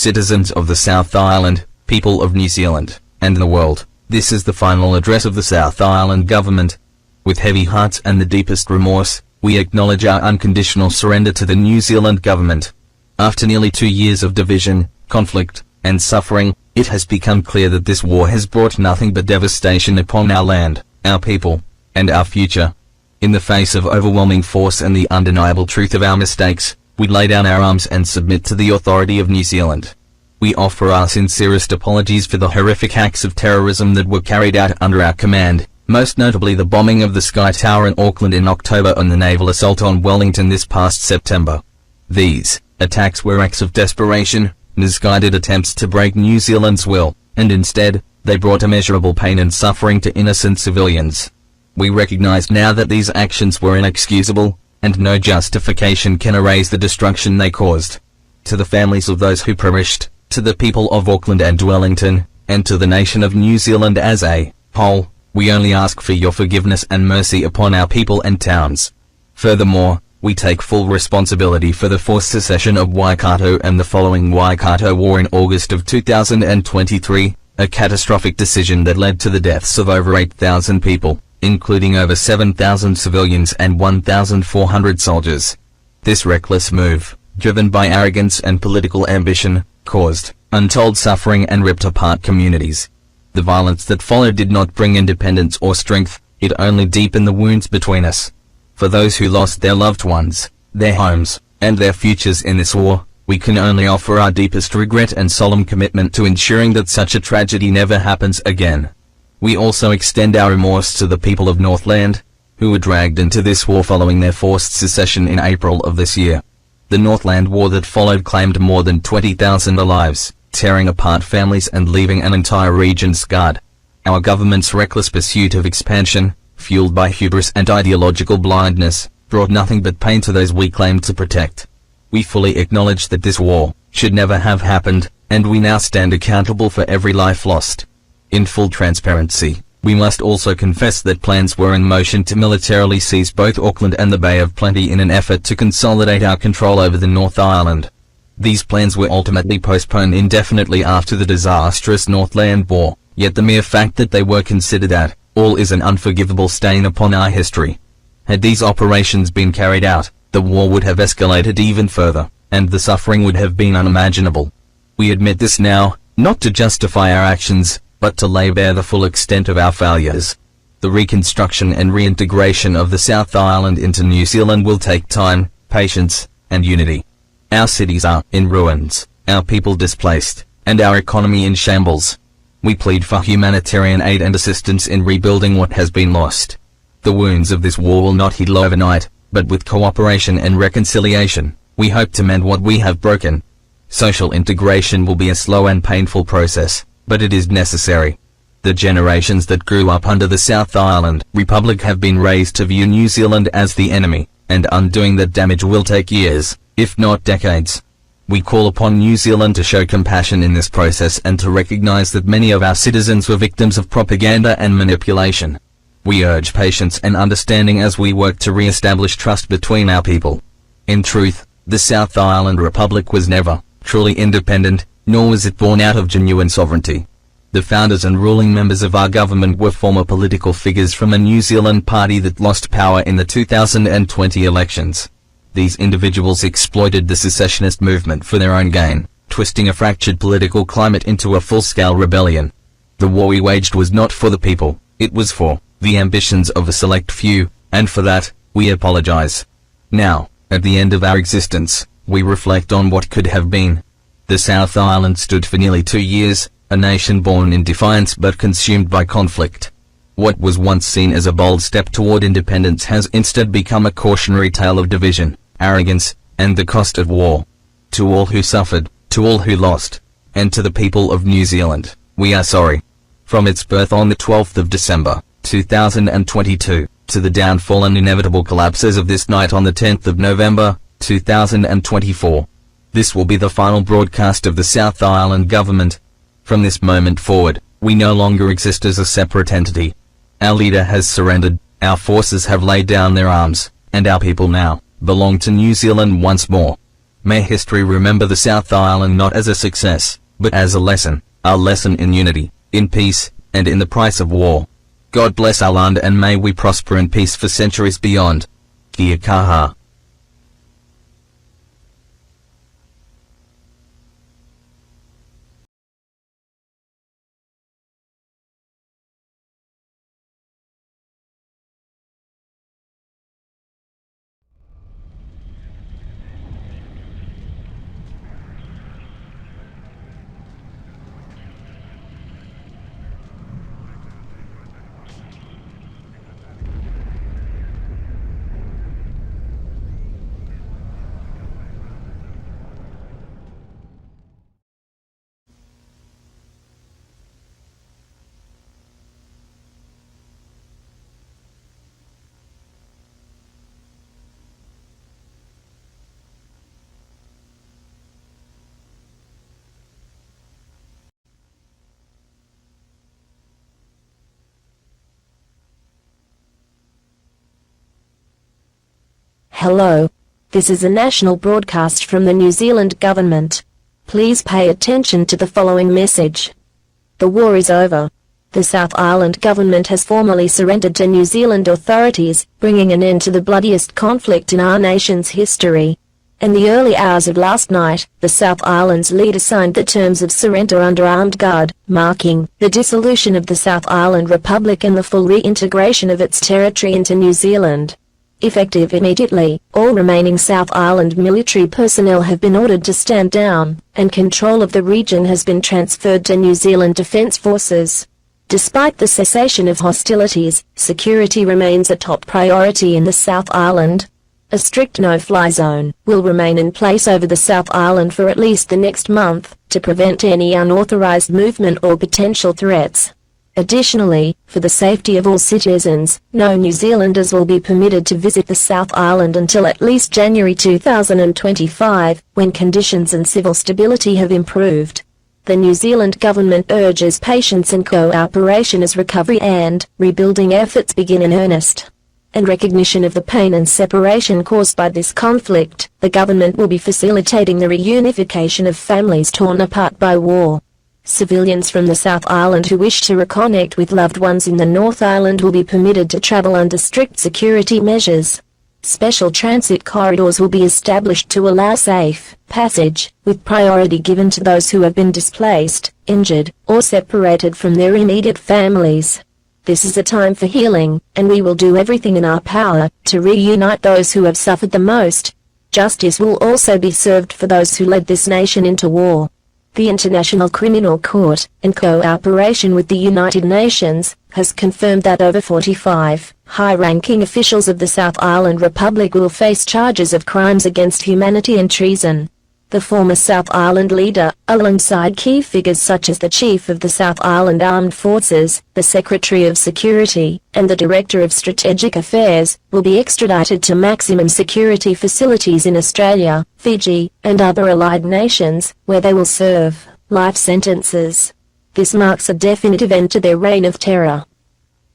citizens of the South Island, people of New Zealand, and the world, this is the final address of the South Island government. With heavy hearts and the deepest remorse, we acknowledge our unconditional surrender to the New Zealand government. After nearly 2 years of division, conflict, and suffering, it has become clear that this war has brought nothing but devastation upon our land, our people, and our future. In the face of overwhelming force and the undeniable truth of our mistakes, we lay down our arms and submit to the authority of New Zealand. We offer our sincerest apologies for the horrific acts of terrorism that were carried out under our command, most notably the bombing of the Sky Tower in Auckland in October and the naval assault on Wellington this past September. These attacks were acts of desperation, misguided attempts to break New Zealand's will, and instead, they brought immeasurable pain and suffering to innocent civilians. We recognize now that these actions were inexcusable, and no justification can erase the destruction they caused. To the families of those who perished, to the people of Auckland and Wellington, and to the nation of New Zealand as a whole, we only ask for your forgiveness and mercy upon our people and towns. Furthermore, we take full responsibility for the forced secession of Waikato and the following Waikato War in August of 2023, a catastrophic decision that led to the deaths of over 8,000 people, including over 7,000 civilians and 1,400 soldiers. This reckless move, driven by arrogance and political ambition, caused untold suffering and ripped apart communities. The violence that followed did not bring independence or strength, it only deepened the wounds between us. For those who lost their loved ones, their homes, and their futures in this war, we can only offer our deepest regret and solemn commitment to ensuring that such a tragedy never happens again. We also extend our remorse to the people of Northland, who were dragged into this war following their forced secession in April of this year. The Northland War that followed claimed more than 20,000 lives, tearing apart families and leaving an entire region scarred. Our government's reckless pursuit of expansion, fueled by hubris and ideological blindness, brought nothing but pain to those we claimed to protect. We fully acknowledge that this war should never have happened, and we now stand accountable for every life lost. In full transparency, we must also confess that plans were in motion to militarily seize both Auckland and the Bay of Plenty in an effort to consolidate our control over the North Island. These plans were ultimately postponed indefinitely after the disastrous Northland War, yet the mere fact that they were considered at all is an unforgivable stain upon our history. Had these operations been carried out, the war would have escalated even further, and the suffering would have been unimaginable. We admit this now, not to justify our actions, but to lay bare the full extent of our failures. The reconstruction and reintegration of the South Island into New Zealand will take time, patience, and unity. Our cities are in ruins, our people displaced, and our economy in shambles. We plead for humanitarian aid and assistance in rebuilding what has been lost. The wounds of this war will not heal overnight, but with cooperation and reconciliation, we hope to mend what we have broken. Social integration will be a slow and painful process, but it is necessary. The generations that grew up under the South Island Republic have been raised to view New Zealand as the enemy, and undoing that damage will take years, if not decades. We call upon New Zealand to show compassion in this process and to recognize that many of our citizens were victims of propaganda and manipulation. We urge patience and understanding as we work to re-establish trust between our people. In truth, the South Island Republic was never truly independent, nor was it born out of genuine sovereignty. The founders and ruling members of our government were former political figures from a New Zealand party that lost power in the 2020 elections. These individuals exploited the secessionist movement for their own gain, twisting a fractured political climate into a full-scale rebellion. The war we waged was not for the people, it was for the ambitions of a select few, and for that, we apologize. Now, at the end of our existence, we reflect on what could have been. The South Island stood for nearly 2 years, a nation born in defiance but consumed by conflict. What was once seen as a bold step toward independence has instead become a cautionary tale of division, arrogance, and the cost of war. To all who suffered, to all who lost, and to the people of New Zealand, we are sorry. From its birth on the 12th of December, 2022, to the downfall and inevitable collapses of this night on the 10th of November, 2024. This will be the final broadcast of the South Island government. From this moment forward, we no longer exist as a separate entity. Our leader has surrendered, our forces have laid down their arms, and our people now belong to New Zealand once more. May history remember the South Island not as a success, but as a lesson in unity, in peace, and in the price of war. God bless our land and may we prosper in peace for centuries beyond. Kia kaha. Hello. This is a national broadcast from the New Zealand government. Please pay attention to the following message. The war is over. The South Island government has formally surrendered to New Zealand authorities, bringing an end to the bloodiest conflict in our nation's history. In the early hours of last night, the South Island's leader signed the terms of surrender under armed guard, marking the dissolution of the South Island Republic and the full reintegration of its territory into New Zealand. Effective immediately, all remaining South Island military personnel have been ordered to stand down, and control of the region has been transferred to New Zealand Defence Forces. Despite the cessation of hostilities, security remains a top priority in the South Island. A strict no-fly zone will remain in place over the South Island for at least the next month, to prevent any unauthorized movement or potential threats. Additionally, for the safety of all citizens, no New Zealanders will be permitted to visit the South Island until at least January 2025, when conditions and civil stability have improved. The New Zealand government urges patience and cooperation as recovery and rebuilding efforts begin in earnest. In recognition of the pain and separation caused by this conflict, the government will be facilitating the reunification of families torn apart by war. Civilians from the South Island who wish to reconnect with loved ones in the North Island will be permitted to travel under strict security measures. Special transit corridors will be established to allow safe passage, with priority given to those who have been displaced, injured, or separated from their immediate families. This is a time for healing, and we will do everything in our power to reunite those who have suffered the most. Justice will also be served for those who led this nation into war. The International Criminal Court, in cooperation with the United Nations, has confirmed that over 45 high-ranking officials of the South Island Republic will face charges of crimes against humanity and treason. The former South Island leader, alongside key figures such as the Chief of the South Island Armed Forces, the Secretary of Security, and the Director of Strategic Affairs, will be extradited to maximum security facilities in Australia, Fiji, and other allied nations, where they will serve life sentences. This marks a definitive end to their reign of terror.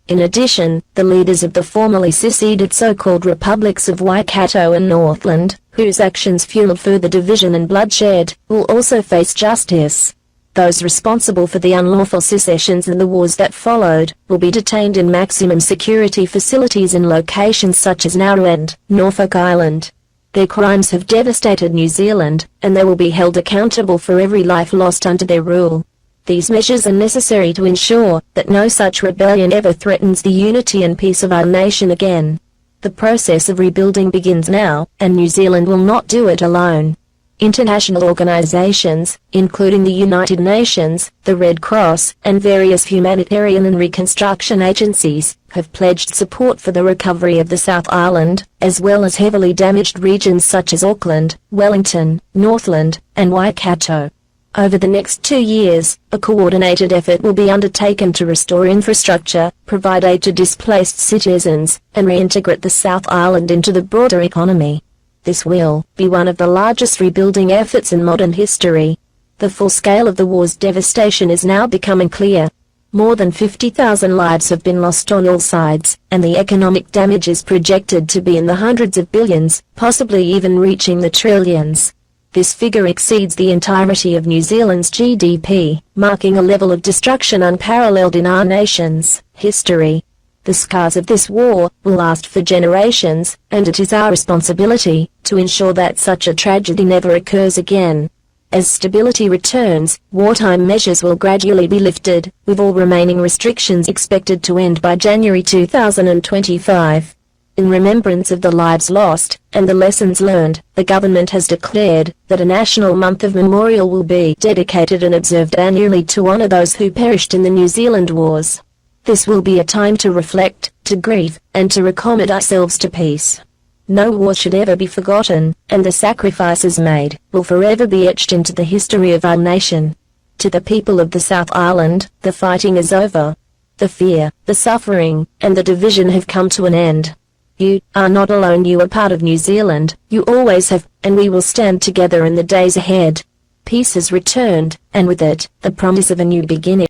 In addition, the leaders of the formerly seceded so-called republics of Waikato and Northland, whose actions fueled further division and bloodshed, will also face justice. Those responsible for the unlawful secessions and the wars that followed, will be detained in maximum security facilities in locations such as Nauru and Norfolk Island. Their crimes have devastated New Zealand, and they will be held accountable for every life lost under their rule. These measures are necessary to ensure that no such rebellion ever threatens the unity and peace of our nation again. The process of rebuilding begins now, and New Zealand will not do it alone. International organizations, including the United Nations, the Red Cross, and various humanitarian and reconstruction agencies, have pledged support for the recovery of the South Island, as well as heavily damaged regions such as Auckland, Wellington, Northland, and Waikato. Over the next 2 years, a coordinated effort will be undertaken to restore infrastructure, provide aid to displaced citizens, and reintegrate the South Island into the broader economy. This will be one of the largest rebuilding efforts in modern history. The full scale of the war's devastation is now becoming clear. More than 50,000 lives have been lost on all sides, and the economic damage is projected to be in the hundreds of billions, possibly even reaching the trillions. This figure exceeds the entirety of New Zealand's GDP, marking a level of destruction unparalleled in our nation's history. The scars of this war will last for generations, and it is our responsibility to ensure that such a tragedy never occurs again. As stability returns, wartime measures will gradually be lifted, with all remaining restrictions expected to end by January 2025. In remembrance of the lives lost and the lessons learned, the government has declared that a national month of memorial will be dedicated and observed annually to honour those who perished in the New Zealand wars. This will be a time to reflect, to grieve, and to recommit ourselves to peace. No war should ever be forgotten, and the sacrifices made will forever be etched into the history of our nation. To the people of the South Island, the fighting is over. The fear, the suffering, and the division have come to an end. You are not alone. You are part of New Zealand. You always have, and we will stand together in the days ahead. Peace has returned, and with it, the promise of a new beginning.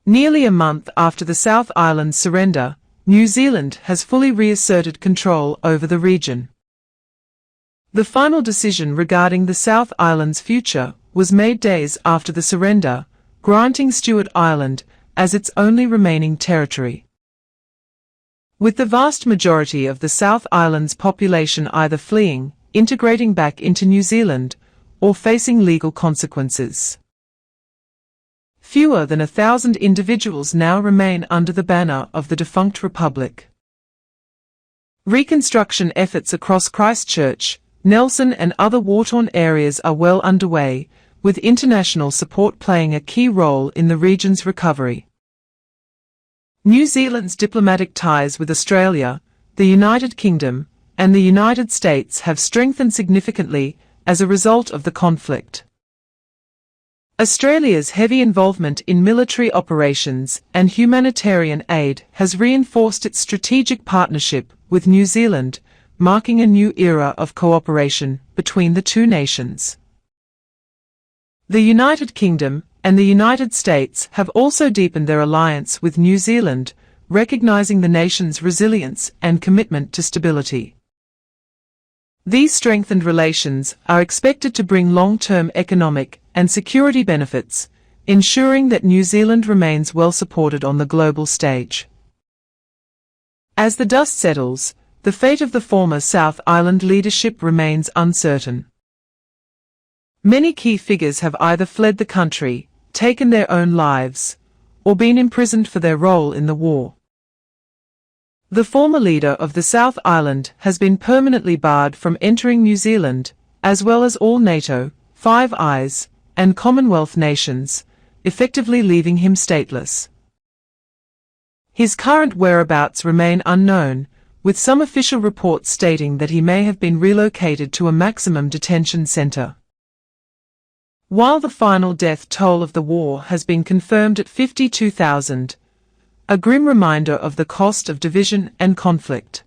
Nearly a month after the South Island's surrender, New Zealand has fully reasserted control over the region. The final decision regarding the South Island's future was made days after the surrender, granting Stewart Island as its only remaining territory. With the vast majority of the South Island's population either fleeing, integrating back into New Zealand, or facing legal consequences. Fewer than 1,000 individuals now remain under the banner of the defunct republic. Reconstruction efforts across Christchurch, Nelson and other war-torn areas are well underway, with international support playing a key role in the region's recovery. New Zealand's diplomatic ties with Australia, the United Kingdom, and the United States have strengthened significantly as a result of the conflict. Australia's heavy involvement in military operations and humanitarian aid has reinforced its strategic partnership with New Zealand, marking a new era of cooperation between the two nations. The United Kingdom and the United States have also deepened their alliance with New Zealand, recognizing the nation's resilience and commitment to stability. These strengthened relations are expected to bring long-term economic and security benefits, ensuring that New Zealand remains well supported on the global stage. As the dust settles, the fate of the former South Island leadership remains uncertain. Many key figures have either fled the country, taken their own lives, or been imprisoned for their role in the war. The former leader of the South Island has been permanently barred from entering New Zealand, as well as all NATO, Five Eyes, and Commonwealth nations, effectively leaving him stateless. His current whereabouts remain unknown, with some official reports stating that he may have been relocated to a maximum detention centre. While the final death toll of the war has been confirmed at 52,000, a grim reminder of the cost of division and conflict.